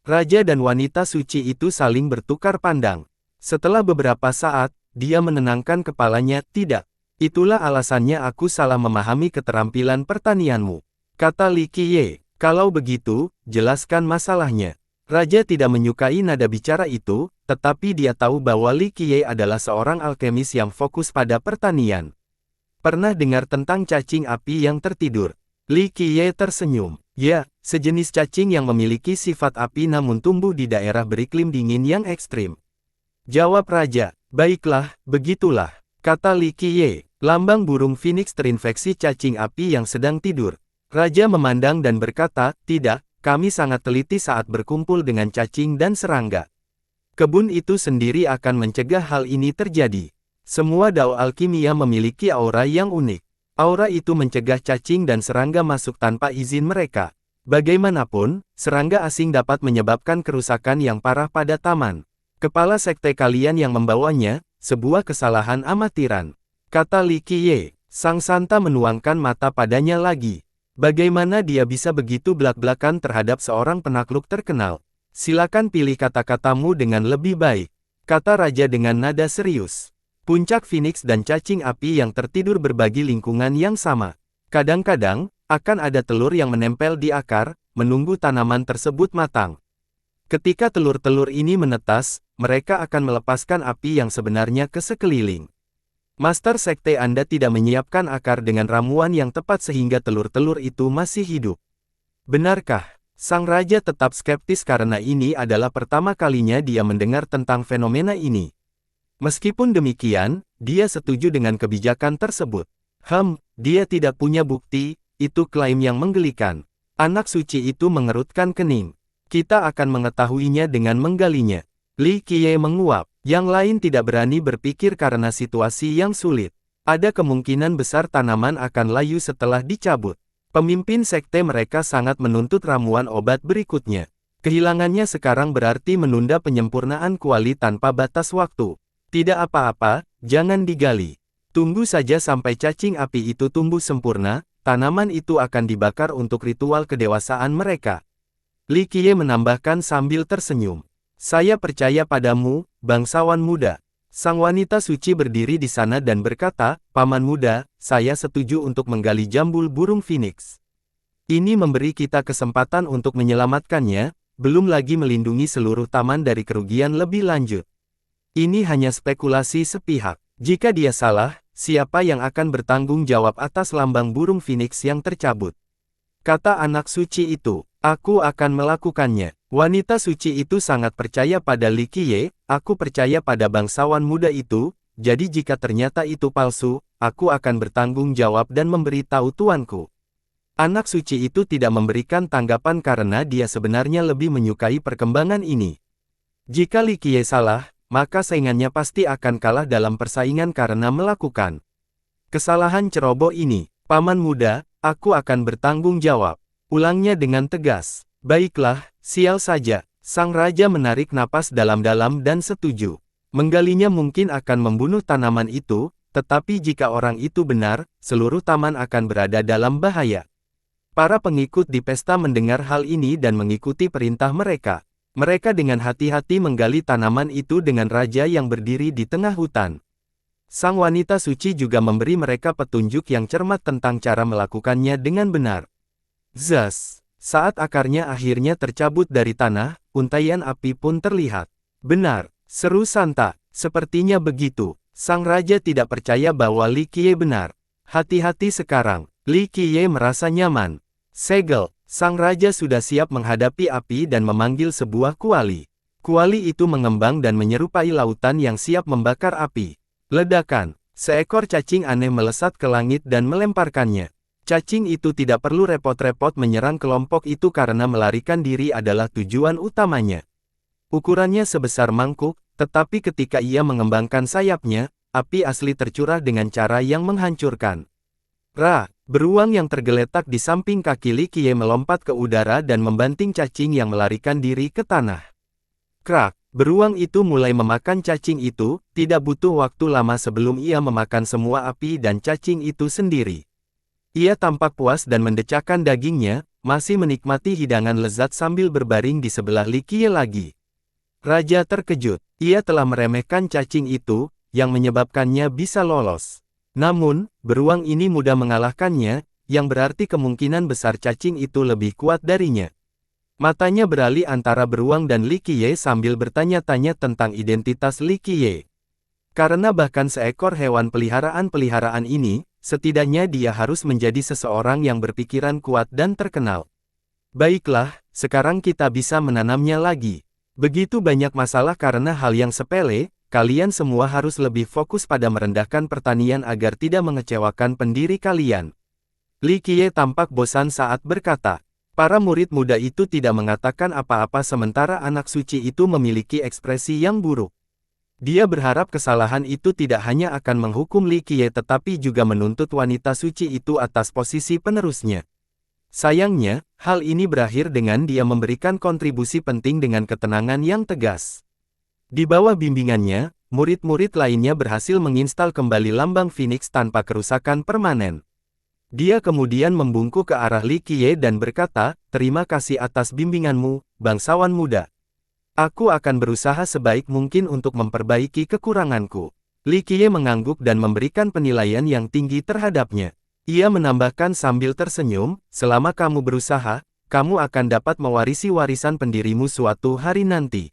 Raja dan wanita suci itu saling bertukar pandang. Setelah beberapa saat, dia menenangkan kepalanya, tidak. Itulah alasannya aku salah memahami keterampilan pertanianmu, kata Li Qiye. Kalau begitu, jelaskan masalahnya. Raja tidak menyukai nada bicara itu, tetapi dia tahu bahwa Li Qiye adalah seorang alkemis yang fokus pada pertanian. Pernah dengar tentang cacing api yang tertidur? Li Qiye tersenyum. Ya, sejenis cacing yang memiliki sifat api namun tumbuh di daerah beriklim dingin yang ekstrim. Jawab raja. Baiklah, begitulah, kata Li Qiye. Lambang burung Phoenix terinfeksi cacing api yang sedang tidur. Raja memandang dan berkata, tidak, kami sangat teliti saat berkumpul dengan cacing dan serangga. Kebun itu sendiri akan mencegah hal ini terjadi. Semua dao alkimia memiliki aura yang unik. Aura itu mencegah cacing dan serangga masuk tanpa izin mereka. Bagaimanapun, serangga asing dapat menyebabkan kerusakan yang parah pada taman. Kepala sekte kalian yang membawanya, sebuah kesalahan amatiran, kata Li Qiye. Sang santa menuangkan mata padanya lagi. Bagaimana dia bisa begitu belak-belakan terhadap seorang penakluk terkenal? Silakan pilih kata-katamu dengan lebih baik, kata raja dengan nada serius. Puncak Phoenix dan cacing api yang tertidur berbagi lingkungan yang sama. Kadang-kadang, akan ada telur yang menempel di akar, menunggu tanaman tersebut matang. Ketika telur-telur ini menetas, mereka akan melepaskan api yang sebenarnya ke sekeliling. Master sekte Anda tidak menyiapkan akar dengan ramuan yang tepat sehingga telur-telur itu masih hidup. Benarkah? Sang raja tetap skeptis karena ini adalah pertama kalinya dia mendengar tentang fenomena ini. Meskipun demikian, dia setuju dengan kebijakan tersebut. Dia tidak punya bukti, itu klaim yang menggelikan. Anak suci itu mengerutkan kening. Kita akan mengetahuinya dengan menggalinya. Li Qiye menguap. Yang lain tidak berani berpikir karena situasi yang sulit. Ada kemungkinan besar tanaman akan layu setelah dicabut. Pemimpin sekte mereka sangat menuntut ramuan obat berikutnya. Kehilangannya sekarang berarti menunda penyempurnaan kuali tanpa batas waktu. Tidak apa-apa, jangan digali. Tunggu saja sampai cacing api itu tumbuh sempurna, tanaman itu akan dibakar untuk ritual kedewasaan mereka. Li Qiye menambahkan sambil tersenyum. Saya percaya padamu, bangsawan muda. Sang wanita suci berdiri di sana dan berkata, Paman muda, saya setuju untuk menggali jambul burung phoenix. Ini memberi kita kesempatan untuk menyelamatkannya, belum lagi melindungi seluruh taman dari kerugian lebih lanjut. Ini hanya spekulasi sepihak. Jika dia salah, siapa yang akan bertanggung jawab atas lambang burung phoenix yang tercabut? Kata anak suci itu, aku akan melakukannya. Wanita suci itu sangat percaya pada Li Qiye, aku percaya pada bangsawan muda itu, jadi jika ternyata itu palsu, aku akan bertanggung jawab dan memberitahu tuanku. Anak suci itu tidak memberikan tanggapan karena dia sebenarnya lebih menyukai perkembangan ini. Jika Li Qiye salah, maka saingannya pasti akan kalah dalam persaingan karena melakukan kesalahan ceroboh ini. Paman muda, aku akan bertanggung jawab. Ulangnya dengan tegas. Baiklah, sial saja. Sang raja menarik napas dalam-dalam dan setuju. Menggalinya mungkin akan membunuh tanaman itu, tetapi jika orang itu benar, seluruh taman akan berada dalam bahaya. Para pengikut di pesta mendengar hal ini dan mengikuti perintah mereka. Mereka dengan hati-hati menggali tanaman itu dengan raja yang berdiri di tengah hutan. Sang wanita suci juga memberi mereka petunjuk yang cermat tentang cara melakukannya dengan benar. Zas, saat akarnya akhirnya tercabut dari tanah, untaian api pun terlihat. Benar, seru Santa, sepertinya begitu. Sang raja tidak percaya bahwa Li Qiye benar. Hati-hati sekarang, Li Qiye merasa nyaman. Segel, sang raja sudah siap menghadapi api dan memanggil sebuah kuali. Kuali itu mengembang dan menyerupai lautan yang siap membakar api. Ledakan, seekor cacing aneh melesat ke langit dan melemparkannya. Cacing itu tidak perlu repot-repot menyerang kelompok itu karena melarikan diri adalah tujuan utamanya. Ukurannya sebesar mangkuk, tetapi ketika ia mengembangkan sayapnya, api asli tercurah dengan cara yang menghancurkan. Beruang yang tergeletak di samping kaki Li Qiye melompat ke udara dan membanting cacing yang melarikan diri ke tanah. Krak, beruang itu mulai memakan cacing itu, tidak butuh waktu lama sebelum ia memakan semua api dan cacing itu sendiri. Ia tampak puas dan mendecakkan dagingnya, masih menikmati hidangan lezat sambil berbaring di sebelah Li Qiye lagi. Raja terkejut, ia telah meremehkan cacing itu, yang menyebabkannya bisa lolos. Namun, beruang ini mudah mengalahkannya, yang berarti kemungkinan besar cacing itu lebih kuat darinya. Matanya beralih antara beruang dan Li Qiye sambil bertanya-tanya tentang identitas Li Qiye. Karena bahkan seekor hewan peliharaan ini, setidaknya dia harus menjadi seseorang yang berpikiran kuat dan terkenal. Baiklah, sekarang kita bisa menanamnya lagi. Begitu banyak masalah karena hal yang sepele. Kalian semua harus lebih fokus pada merendahkan pertanian agar tidak mengecewakan pendiri kalian. Li Qiye tampak bosan saat berkata. Para murid muda itu tidak mengatakan apa-apa sementara anak suci itu memiliki ekspresi yang buruk. Dia berharap kesalahan itu tidak hanya akan menghukum Li Qiye tetapi juga menuntut wanita suci itu atas posisi penerusnya. Sayangnya, hal ini berakhir dengan dia memberikan kontribusi penting dengan ketenangan yang tegas. Di bawah bimbingannya, murid-murid lainnya berhasil menginstal kembali lambang Phoenix tanpa kerusakan permanen. Dia kemudian membungkuk ke arah Li Qiye dan berkata, terima kasih atas bimbinganmu, bangsawan muda. Aku akan berusaha sebaik mungkin untuk memperbaiki kekuranganku. Li Qiye mengangguk dan memberikan penilaian yang tinggi terhadapnya. Ia menambahkan sambil tersenyum, selama kamu berusaha, kamu akan dapat mewarisi warisan pendirimu suatu hari nanti.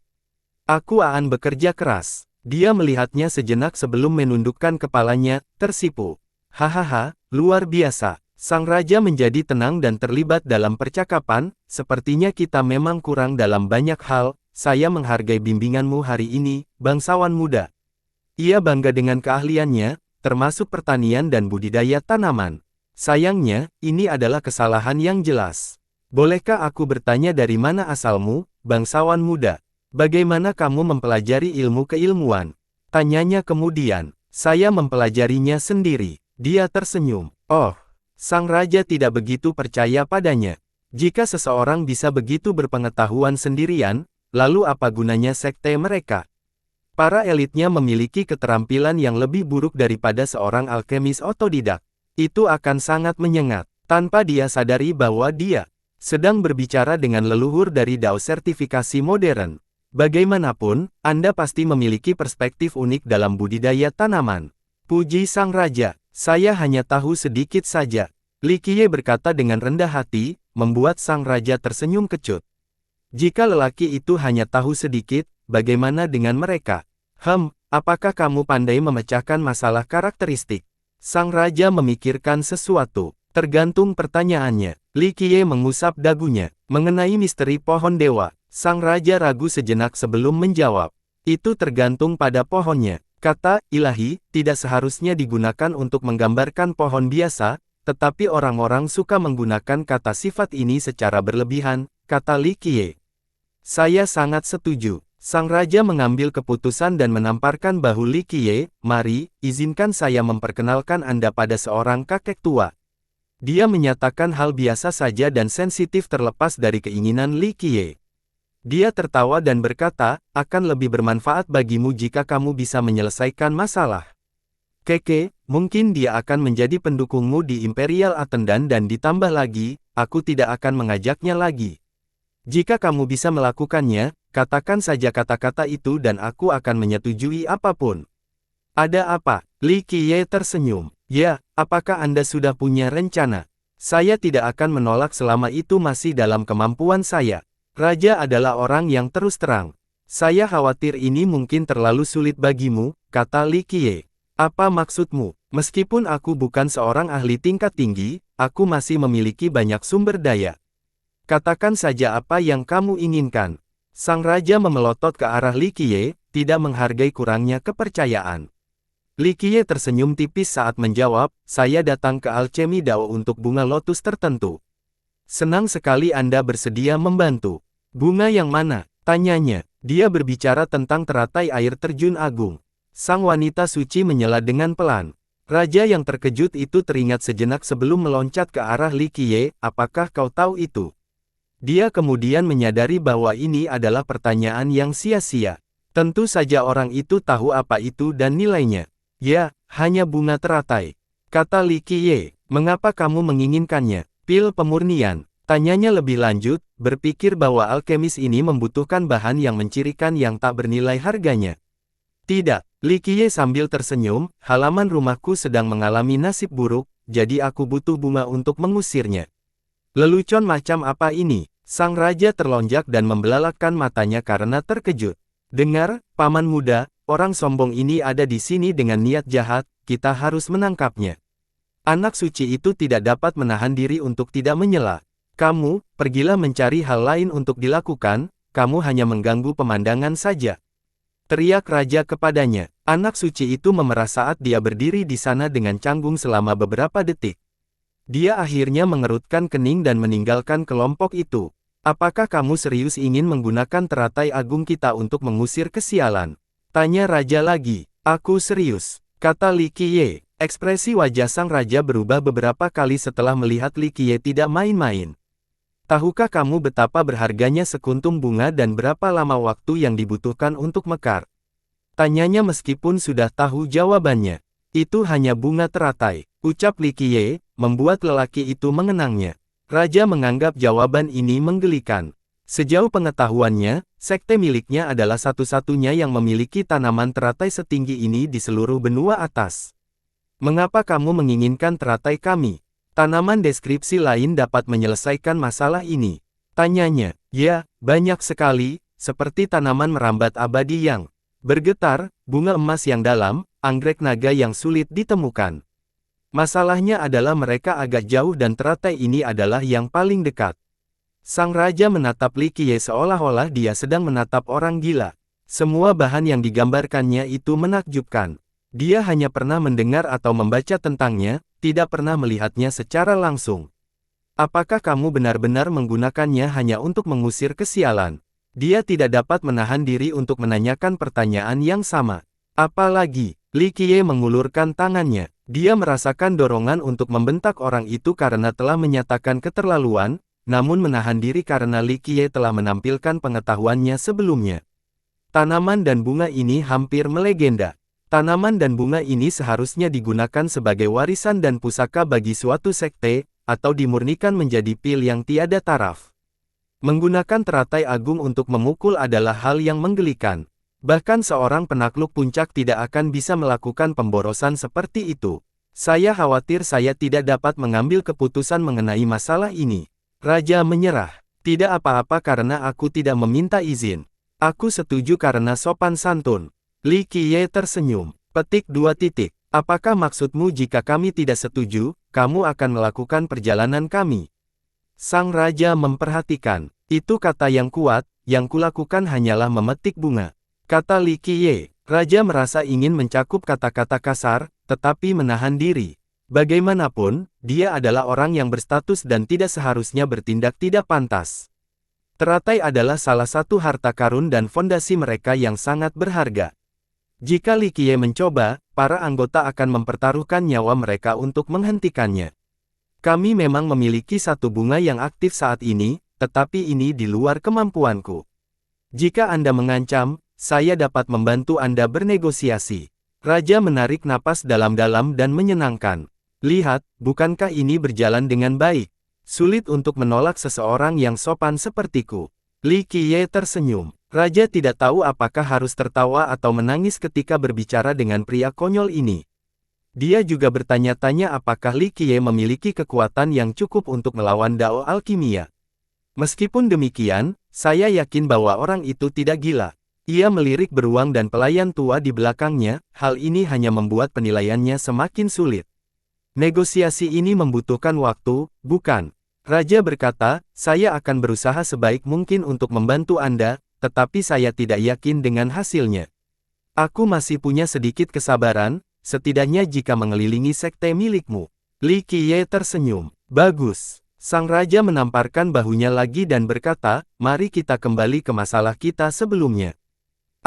Aku akan bekerja keras. Dia melihatnya sejenak sebelum menundukkan kepalanya, tersipu. Hahaha, luar biasa. Sang raja menjadi tenang dan terlibat dalam percakapan, sepertinya kita memang kurang dalam banyak hal, saya menghargai bimbinganmu hari ini, bangsawan muda. Ia bangga dengan keahliannya, termasuk pertanian dan budidaya tanaman. Sayangnya, ini adalah kesalahan yang jelas. Bolehkah aku bertanya dari mana asalmu, bangsawan muda? Bagaimana kamu mempelajari ilmu keilmuan? Tanyanya kemudian. Saya mempelajarinya sendiri. Dia tersenyum. Oh, sang raja tidak begitu percaya padanya. Jika seseorang bisa begitu berpengetahuan sendirian, lalu apa gunanya sekte mereka? Para elitnya memiliki keterampilan yang lebih buruk daripada seorang alkemis otodidak. Itu akan sangat menyengat, tanpa dia sadari bahwa dia sedang berbicara dengan leluhur dari Dao sertifikasi modern. Bagaimanapun, Anda pasti memiliki perspektif unik dalam budidaya tanaman. Puji Sang Raja, saya hanya tahu sedikit saja. Li Qiye berkata dengan rendah hati, membuat Sang Raja tersenyum kecut. Jika lelaki itu hanya tahu sedikit, bagaimana dengan mereka? Apakah kamu pandai memecahkan masalah karakteristik? Sang Raja memikirkan sesuatu. Tergantung pertanyaannya. Li Qiye mengusap dagunya. Mengenai misteri pohon dewa, Sang Raja ragu sejenak sebelum menjawab. Itu tergantung pada pohonnya. Kata ilahi tidak seharusnya digunakan untuk menggambarkan pohon biasa, tetapi orang-orang suka menggunakan kata sifat ini secara berlebihan, kata Li Qiye. Saya sangat setuju. Sang Raja mengambil keputusan dan menamparkan bahu Li Qiye. Mari, izinkan saya memperkenalkan Anda pada seorang kakek tua. Dia menyatakan hal biasa saja dan sensitif terlepas dari keinginan Li Qiye. Dia tertawa dan berkata, akan lebih bermanfaat bagimu jika kamu bisa menyelesaikan masalah. Keke, mungkin dia akan menjadi pendukungmu di Imperial Attendan dan ditambah lagi, aku tidak akan mengajaknya lagi. Jika kamu bisa melakukannya, katakan saja kata-kata itu dan aku akan menyetujui apapun. Ada apa? Li Qiye tersenyum. Ya, apakah Anda sudah punya rencana? Saya tidak akan menolak selama itu masih dalam kemampuan saya. Raja adalah orang yang terus terang. Saya khawatir ini mungkin terlalu sulit bagimu, kata Li Qiye. Apa maksudmu? Meskipun aku bukan seorang ahli tingkat tinggi, aku masih memiliki banyak sumber daya. Katakan saja apa yang kamu inginkan. Sang Raja memelotot ke arah Li Qiye, tidak menghargai kurangnya kepercayaan. Li Qiye tersenyum tipis saat menjawab, saya datang ke Alchemy Dao untuk bunga lotus tertentu. Senang sekali Anda bersedia membantu. Bunga yang mana? Tanyanya. Dia berbicara tentang teratai air terjun agung. Sang wanita suci menyela dengan pelan. Raja yang terkejut itu teringat sejenak sebelum meloncat ke arah Li Qiye, apakah kau tahu itu? Dia kemudian menyadari bahwa ini adalah pertanyaan yang sia-sia. Tentu saja orang itu tahu apa itu dan nilainya. Ya, hanya bunga teratai. Kata Li Qiye, mengapa kamu menginginkannya? Pil pemurnian. Tanyanya lebih lanjut, berpikir bahwa alkemis ini membutuhkan bahan yang mencirikan yang tak bernilai harganya. Tidak, Li Qiye sambil tersenyum, halaman rumahku sedang mengalami nasib buruk, jadi aku butuh bunga untuk mengusirnya. Lelucon macam apa ini? Sang Raja terlonjak dan membelalakkan matanya karena terkejut. Dengar, paman muda, orang sombong ini ada di sini dengan niat jahat, kita harus menangkapnya. Anak suci itu tidak dapat menahan diri untuk tidak menyela. Kamu, pergilah mencari hal lain untuk dilakukan, kamu hanya mengganggu pemandangan saja. Teriak Raja kepadanya. Anak suci itu memerah saat dia berdiri di sana dengan canggung selama beberapa detik. Dia akhirnya mengerutkan kening dan meninggalkan kelompok itu. Apakah kamu serius ingin menggunakan teratai agung kita untuk mengusir kesialan? Tanya Raja lagi. Aku serius, kata Li Qiye. Ekspresi wajah sang raja berubah beberapa kali setelah melihat Li Qiye tidak main-main. Tahukah kamu betapa berharganya sekuntum bunga dan berapa lama waktu yang dibutuhkan untuk mekar? Tanyanya meskipun sudah tahu jawabannya. Itu hanya bunga teratai, ucap Li Qiye, membuat lelaki itu mengenangnya. Raja menganggap jawaban ini menggelikan. Sejauh pengetahuannya, sekte miliknya adalah satu-satunya yang memiliki tanaman teratai setinggi ini di seluruh benua atas. Mengapa kamu menginginkan teratai kami? Tanaman deskripsi lain dapat menyelesaikan masalah ini. Tanyanya. Ya, banyak sekali, seperti tanaman merambat abadi yang bergetar, bunga emas yang dalam, anggrek naga yang sulit ditemukan. Masalahnya adalah mereka agak jauh dan teratai ini adalah yang paling dekat. Sang Raja menatap Li Qiye seolah-olah dia sedang menatap orang gila. Semua bahan yang digambarkannya itu menakjubkan. Dia hanya pernah mendengar atau membaca tentangnya, tidak pernah melihatnya secara langsung. Apakah kamu benar-benar menggunakannya hanya untuk mengusir kesialan? Dia tidak dapat menahan diri untuk menanyakan pertanyaan yang sama. Apalagi, Li Qiye mengulurkan tangannya. Dia merasakan dorongan untuk membentak orang itu karena telah menyatakan keterlaluan, namun menahan diri karena Li Qiye telah menampilkan pengetahuannya sebelumnya. Tanaman dan bunga ini hampir melegenda. Tanaman dan bunga ini seharusnya digunakan sebagai warisan dan pusaka bagi suatu sekte, atau dimurnikan menjadi pil yang tiada taraf. Menggunakan teratai agung untuk memukul adalah hal yang menggelikan. Bahkan seorang penakluk puncak tidak akan bisa melakukan pemborosan seperti itu. Saya khawatir saya tidak dapat mengambil keputusan mengenai masalah ini. Raja menyerah. Tidak apa-apa karena aku tidak meminta izin. Aku setuju karena sopan santun. Li Qiye tersenyum. Petik 2. Apakah maksudmu jika kami tidak setuju, kamu akan melakukan perjalanan kami? Sang raja memperhatikan. Itu kata yang kuat, yang kulakukan hanyalah memetik bunga. Kata Li Qiye. Raja merasa ingin mencakup kata-kata kasar, tetapi menahan diri. Bagaimanapun, dia adalah orang yang berstatus dan tidak seharusnya bertindak tidak pantas. Teratai adalah salah satu harta karun dan fondasi mereka yang sangat berharga. Jika Li Qiye mencoba, para anggota akan mempertaruhkan nyawa mereka untuk menghentikannya. Kami memang memiliki satu bunga yang aktif saat ini, tetapi ini di luar kemampuanku. Jika Anda mengancam, saya dapat membantu Anda bernegosiasi. Raja menarik napas dalam-dalam dan menyenangkan. Lihat, bukankah ini berjalan dengan baik? Sulit untuk menolak seseorang yang sopan sepertiku. Li Qiye tersenyum. Raja tidak tahu apakah harus tertawa atau menangis ketika berbicara dengan pria konyol ini. Dia juga bertanya-tanya apakah Li Qiye memiliki kekuatan yang cukup untuk melawan Dao Alkimia. Meskipun demikian, saya yakin bahwa orang itu tidak gila. Ia melirik beruang dan pelayan tua di belakangnya, hal ini hanya membuat penilaiannya semakin sulit. Negosiasi ini membutuhkan waktu, bukan? Raja berkata, saya akan berusaha sebaik mungkin untuk membantu Anda, tetapi saya tidak yakin dengan hasilnya. Aku masih punya sedikit kesabaran, setidaknya jika mengelilingi sekte milikmu. Li Qiye tersenyum. Bagus. Sang raja menamparkan bahunya lagi dan berkata, mari kita kembali ke masalah kita sebelumnya.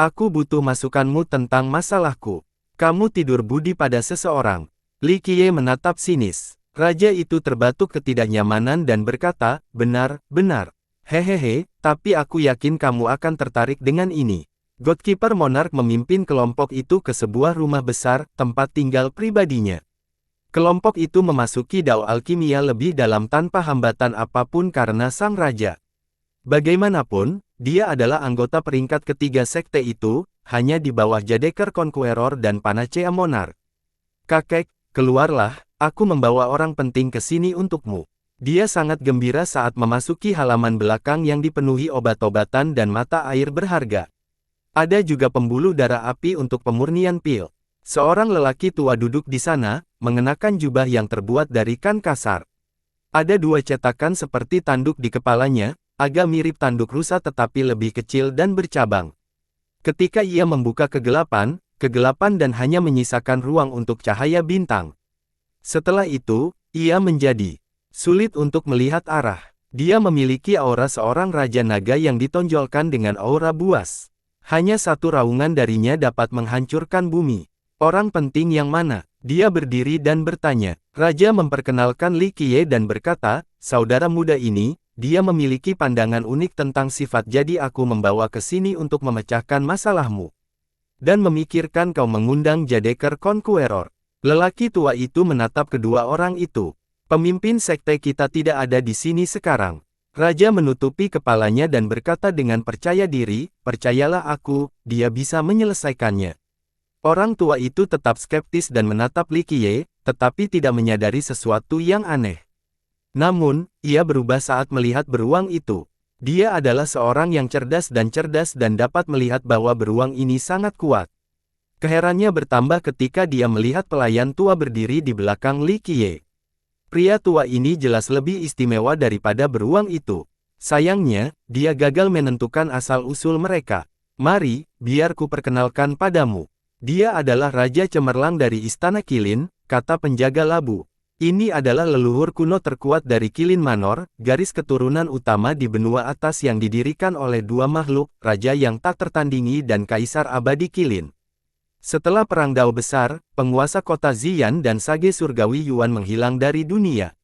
Aku butuh masukanmu tentang masalahku. Kamu tidur budi pada seseorang. Li Qiye menatap sinis. Raja itu terbatuk ketidaknyamanan dan berkata, benar, benar. Hehehe, tapi aku yakin kamu akan tertarik dengan ini. Godkeeper Monarch memimpin kelompok itu ke sebuah rumah besar, tempat tinggal pribadinya. Kelompok itu memasuki Dao Alkimia lebih dalam tanpa hambatan apapun karena sang raja. Bagaimanapun, dia adalah anggota peringkat ketiga sekte itu, hanya di bawah Jadeker Conqueror dan Panacea Monarch. Kakek, keluarlah, aku membawa orang penting ke sini untukmu. Dia sangat gembira saat memasuki halaman belakang yang dipenuhi obat-obatan dan mata air berharga. Ada juga pembuluh darah api untuk pemurnian pil. Seorang lelaki tua duduk di sana, mengenakan jubah yang terbuat dari kan kasar. Ada dua cetakan seperti tanduk di kepalanya, agak mirip tanduk rusa tetapi lebih kecil dan bercabang. Ketika ia membuka kegelapan dan hanya menyisakan ruang untuk cahaya bintang. Setelah itu, ia menjadi sulit untuk melihat arah. Dia memiliki aura seorang raja naga yang ditonjolkan dengan aura buas. Hanya satu raungan darinya dapat menghancurkan bumi. Orang penting yang mana? Dia berdiri dan bertanya. Raja memperkenalkan Li Qiye dan berkata, saudara muda ini, dia memiliki pandangan unik tentang sifat jadi aku membawa ke sini untuk memecahkan masalahmu. Dan memikirkan kau mengundang Jadeker Conqueror. Lelaki tua itu menatap kedua orang itu. Pemimpin sekte kita tidak ada di sini sekarang. Raja menutupi kepalanya dan berkata dengan percaya diri, percayalah aku, dia bisa menyelesaikannya. Orang tua itu tetap skeptis dan menatap Li Qiye, tetapi tidak menyadari sesuatu yang aneh. Namun, ia berubah saat melihat beruang itu. Dia adalah seorang yang cerdas dan dapat melihat bahwa beruang ini sangat kuat. Keheranannya bertambah ketika dia melihat pelayan tua berdiri di belakang Li Qiye. Pria tua ini jelas lebih istimewa daripada beruang itu. Sayangnya, dia gagal menentukan asal-usul mereka. Mari, biar ku perkenalkan padamu. Dia adalah Raja Cemerlang dari Istana Qilin, kata penjaga labu. Ini adalah leluhur kuno terkuat dari Qilin Manor, garis keturunan utama di benua atas yang didirikan oleh dua makhluk, Raja yang tak tertandingi dan Kaisar Abadi Qilin. Setelah Perang Dao Besar, penguasa kota Xi'an dan Sage Surgawi Yuan menghilang dari dunia.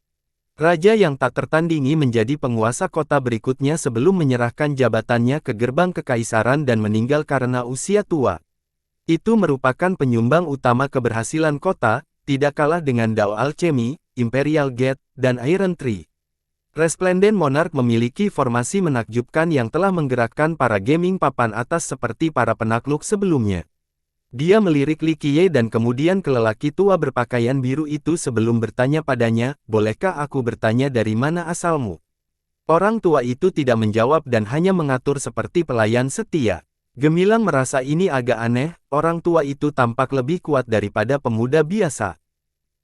Raja yang tak tertandingi menjadi penguasa kota berikutnya sebelum menyerahkan jabatannya ke gerbang kekaisaran dan meninggal karena usia tua. Itu merupakan penyumbang utama keberhasilan kota, tidak kalah dengan Dao Alchemy, Imperial Gate, dan Iron Tree. Resplendent Monarch memiliki formasi menakjubkan yang telah menggerakkan para gaming papan atas seperti para penakluk sebelumnya. Dia melirik Li Qiye dan kemudian ke lelaki tua berpakaian biru itu sebelum bertanya padanya, "Bolehkah aku bertanya dari mana asalmu?" Orang tua itu tidak menjawab dan hanya mengatur seperti pelayan setia. Gemilang merasa ini agak aneh, orang tua itu tampak lebih kuat daripada pemuda biasa.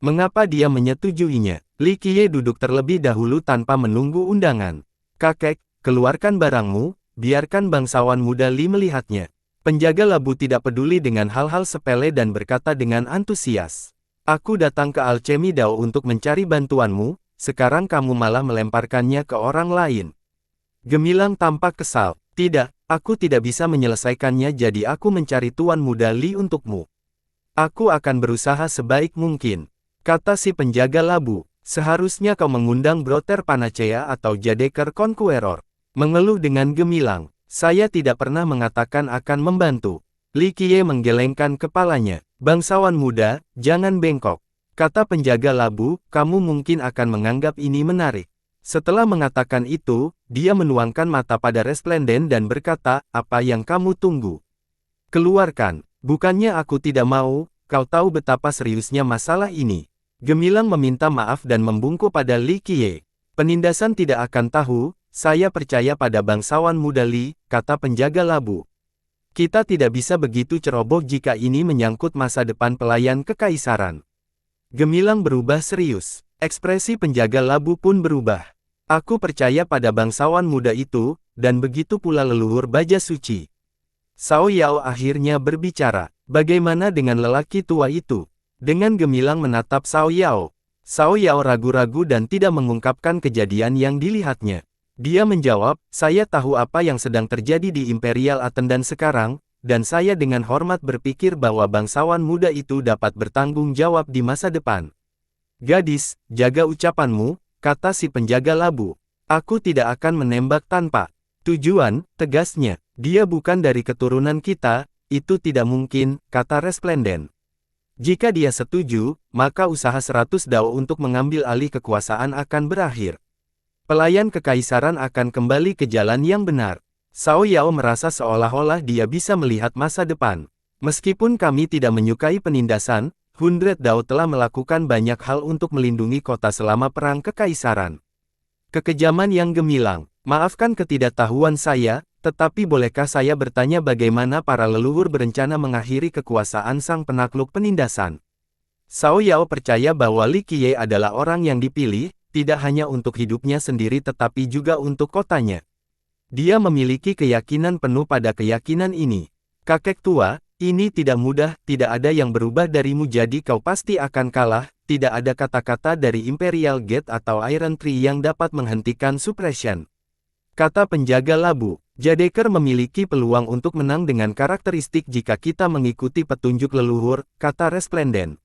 Mengapa dia menyetujuinya? Li Qiye duduk terlebih dahulu tanpa menunggu undangan. "Kakek, keluarkan barangmu, biarkan bangsawan muda Li melihatnya." Penjaga labu tidak peduli dengan hal-hal sepele dan berkata dengan antusias. "Aku datang ke Alchemy Dao untuk mencari bantuanmu, sekarang kamu malah melemparkannya ke orang lain." Gemilang tampak kesal. "Tidak, aku tidak bisa menyelesaikannya jadi aku mencari Tuan Muda Li untukmu. Aku akan berusaha sebaik mungkin," kata si penjaga labu. "Seharusnya kau mengundang Brother Panacea atau Jadeker Conqueror." Mengeluh dengan gemilang. "Saya tidak pernah mengatakan akan membantu." Li Qiye menggelengkan kepalanya. "Bangsawan muda, jangan bengkok," kata penjaga labu, "kamu mungkin akan menganggap ini menarik." Setelah mengatakan itu, dia menuangkan mata pada Resplendent dan berkata, "Apa yang kamu tunggu? Keluarkan." "Bukannya aku tidak mau, kau tahu betapa seriusnya masalah ini." Gemilang meminta maaf dan membungkuk pada Li Qiye. "Penindasan tidak akan tahu, saya percaya pada bangsawan muda Li," kata penjaga labu. "Kita tidak bisa begitu ceroboh jika ini menyangkut masa depan pelayan kekaisaran." Gemilang berubah serius. Ekspresi penjaga labu pun berubah. "Aku percaya pada bangsawan muda itu, dan begitu pula leluhur baja suci." Cao Yao akhirnya berbicara. "Bagaimana dengan lelaki tua itu?" Dengan gemilang menatap Cao Yao. Cao Yao ragu-ragu dan tidak mengungkapkan kejadian yang dilihatnya. Dia menjawab, "Saya tahu apa yang sedang terjadi di Imperial Attendant sekarang, dan saya dengan hormat berpikir bahwa bangsawan muda itu dapat bertanggung jawab di masa depan." "Gadis, jaga ucapanmu," kata si penjaga labu. "Aku tidak akan menembak tanpa tujuan," tegasnya. "Dia bukan dari keturunan kita, itu tidak mungkin," kata Resplendent. "Jika dia setuju, maka usaha 100 dao untuk mengambil alih kekuasaan akan berakhir. Pelayan kekaisaran akan kembali ke jalan yang benar." Cao Yao merasa seolah-olah dia bisa melihat masa depan. "Meskipun kami tidak menyukai penindasan, 100 Dao telah melakukan banyak hal untuk melindungi kota selama perang kekaisaran." Kekejaman yang gemilang. "Maafkan ketidaktahuan saya, tetapi bolehkah saya bertanya bagaimana para leluhur berencana mengakhiri kekuasaan sang penakluk penindasan?" Cao Yao percaya bahwa Li Qiye adalah orang yang dipilih, tidak hanya untuk hidupnya sendiri tetapi juga untuk kotanya. Dia memiliki keyakinan penuh pada keyakinan ini. "Kakek tua, ini tidak mudah, tidak ada yang berubah darimu jadi kau pasti akan kalah, tidak ada kata-kata dari Imperial Gate atau Iron Tree yang dapat menghentikan suppression," kata penjaga labu. "Jadeker memiliki peluang untuk menang dengan karakteristik jika kita mengikuti petunjuk leluhur," kata Resplendent.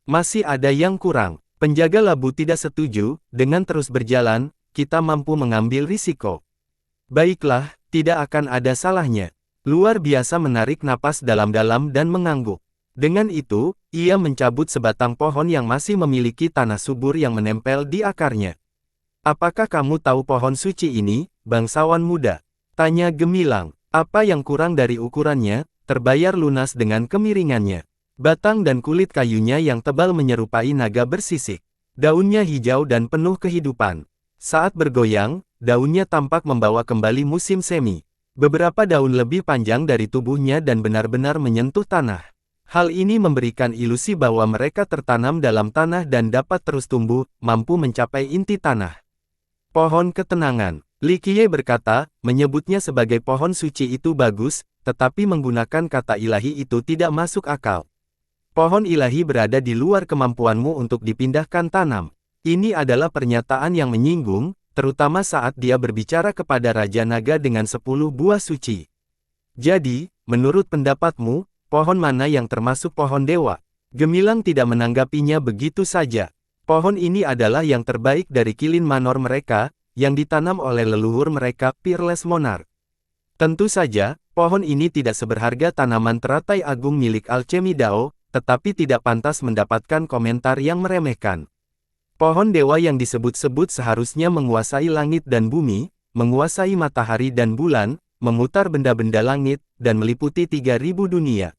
"Masih ada yang kurang." Penjaga labu tidak setuju, "Dengan terus berjalan, kita mampu mengambil risiko." "Baiklah, tidak akan ada salahnya." Luar biasa menarik napas dalam-dalam dan mengangguk. Dengan itu, ia mencabut sebatang pohon yang masih memiliki tanah subur yang menempel di akarnya. "Apakah kamu tahu pohon suci ini, bangsawan muda?" tanya gemilang. "Apa yang kurang dari ukurannya, terbayar lunas dengan kemiringannya. Batang dan kulit kayunya yang tebal menyerupai naga bersisik. Daunnya hijau dan penuh kehidupan. Saat bergoyang, daunnya tampak membawa kembali musim semi. Beberapa daun lebih panjang dari tubuhnya dan benar-benar menyentuh tanah. Hal ini memberikan ilusi bahwa mereka tertanam dalam tanah dan dapat terus tumbuh, mampu mencapai inti tanah." "Pohon ketenangan," Li Qiye berkata, "menyebutnya sebagai pohon suci itu bagus, tetapi menggunakan kata ilahi itu tidak masuk akal. Pohon ilahi berada di luar kemampuanmu untuk dipindahkan tanam." Ini adalah pernyataan yang menyinggung, terutama saat dia berbicara kepada Raja Naga dengan 10 buah suci. "Jadi, menurut pendapatmu, pohon mana yang termasuk pohon dewa?" Gemilang tidak menanggapinya begitu saja. "Pohon ini adalah yang terbaik dari Kilin Manor mereka, yang ditanam oleh leluhur mereka, Peerless Monarch. Tentu saja, pohon ini tidak seberharga tanaman teratai agung milik Alchemy Dao, tetapi tidak pantas mendapatkan komentar yang meremehkan." Pohon dewa yang disebut-sebut seharusnya menguasai langit dan bumi, menguasai matahari dan bulan, memutar benda-benda langit, dan meliputi 3.000 dunia.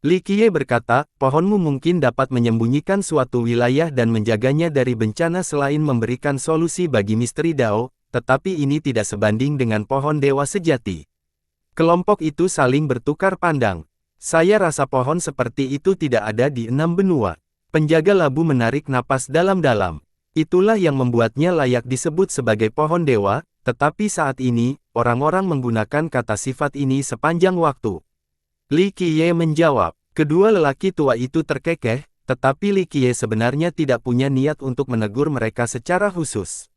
Li Qiye berkata, pohonmu mungkin dapat menyembunyikan suatu wilayah dan menjaganya dari bencana selain memberikan solusi bagi misteri Dao, tetapi ini tidak sebanding dengan pohon dewa sejati. Kelompok itu saling bertukar pandang. Saya rasa pohon seperti itu tidak ada di 6 benua. Penjaga labu menarik napas dalam-dalam. Itulah yang membuatnya layak disebut sebagai pohon dewa, tetapi saat ini, orang-orang menggunakan kata sifat ini sepanjang waktu. Li Qiye menjawab, kedua lelaki tua itu terkekeh, tetapi Li Qiye sebenarnya tidak punya niat untuk menegur mereka secara khusus.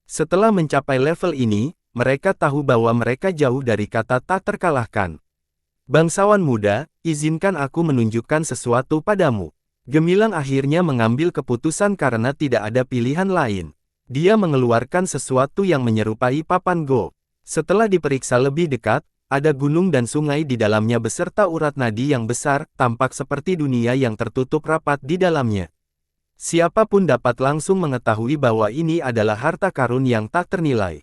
Setelah mencapai level ini, mereka tahu bahwa mereka jauh dari kata tak terkalahkan. Bangsawan muda, izinkan aku menunjukkan sesuatu padamu. Gemilang akhirnya mengambil keputusan karena tidak ada pilihan lain. Dia mengeluarkan sesuatu yang menyerupai papan Go. Setelah diperiksa lebih dekat, ada gunung dan sungai di dalamnya beserta urat nadi yang besar, tampak seperti dunia yang tertutup rapat di dalamnya. Siapapun dapat langsung mengetahui bahwa ini adalah harta karun yang tak ternilai.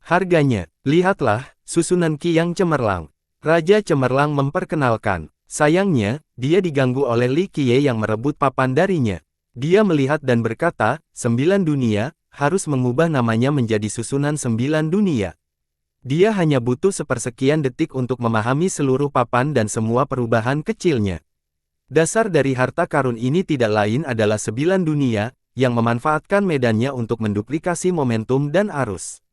Harganya, lihatlah, susunan Qi yang cemerlang. Raja Cemerlang memperkenalkan. Sayangnya, dia diganggu oleh Li Qiye yang merebut papan darinya. Dia melihat dan berkata, 9 dunia, harus mengubah namanya menjadi susunan 9 dunia. Dia hanya butuh sepersekian detik untuk memahami seluruh papan dan semua perubahan kecilnya. Dasar dari harta karun ini tidak lain adalah 9 dunia, yang memanfaatkan medannya untuk menduplikasi momentum dan arus.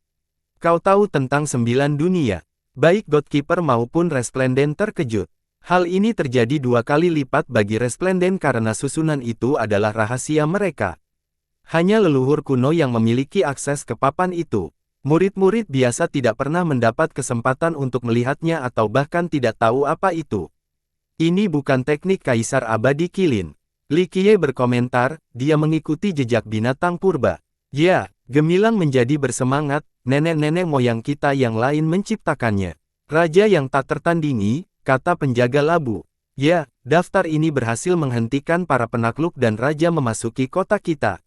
Kau tahu tentang 9 dunia? Baik Godkeeper maupun Resplenden terkejut. Hal ini terjadi 2 kali lipat bagi Resplenden karena susunan itu adalah rahasia mereka. Hanya leluhur kuno yang memiliki akses ke papan itu. Murid-murid biasa tidak pernah mendapat kesempatan untuk melihatnya atau bahkan tidak tahu apa itu. Ini bukan teknik Kaisar Abadi Qilin. Li Qiye berkomentar, dia mengikuti jejak binatang purba. Ya, gemilang menjadi bersemangat, nenek-nenek moyang kita yang lain menciptakannya. Raja yang tak tertandingi, kata penjaga labu. Ya, daftar ini berhasil menghentikan para penakluk dan raja memasuki kota kita.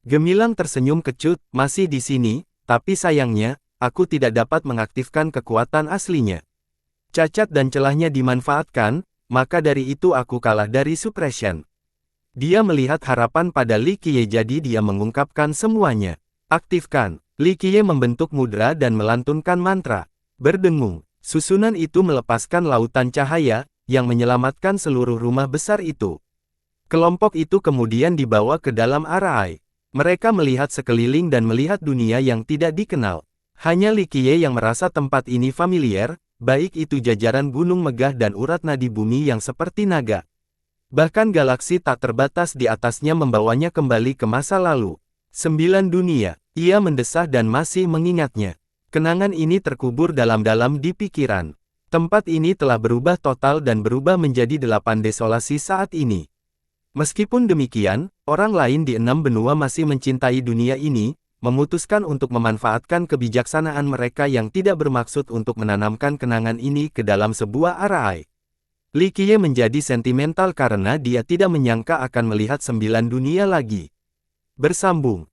Gemilang tersenyum kecut, masih di sini, tapi sayangnya, aku tidak dapat mengaktifkan kekuatan aslinya. Cacat dan celahnya dimanfaatkan, maka dari itu aku kalah dari suppression. Dia melihat harapan pada Li Qiye jadi dia mengungkapkan semuanya. Aktifkan. Li Qiye membentuk mudra dan melantunkan mantra. Berdengung. Susunan itu melepaskan lautan cahaya, yang menyelamatkan seluruh rumah besar itu. Kelompok itu kemudian dibawa ke dalam Arai. Mereka melihat sekeliling dan melihat dunia yang tidak dikenal. Hanya Li Qiye yang merasa tempat ini familiar, baik itu jajaran gunung megah dan urat nadi bumi yang seperti naga. Bahkan galaksi tak terbatas di atasnya membawanya kembali ke masa lalu. 9 dunia, ia mendesah dan masih mengingatnya. Kenangan ini terkubur dalam-dalam di pikiran. Tempat ini telah berubah total dan berubah menjadi 8 desolasi saat ini. Meskipun demikian, orang lain di 6 benua masih mencintai dunia ini, memutuskan untuk memanfaatkan kebijaksanaan mereka yang tidak bermaksud untuk menanamkan kenangan ini ke dalam sebuah arai. Li Qiye menjadi sentimental karena dia tidak menyangka akan melihat 9 dunia lagi. Bersambung.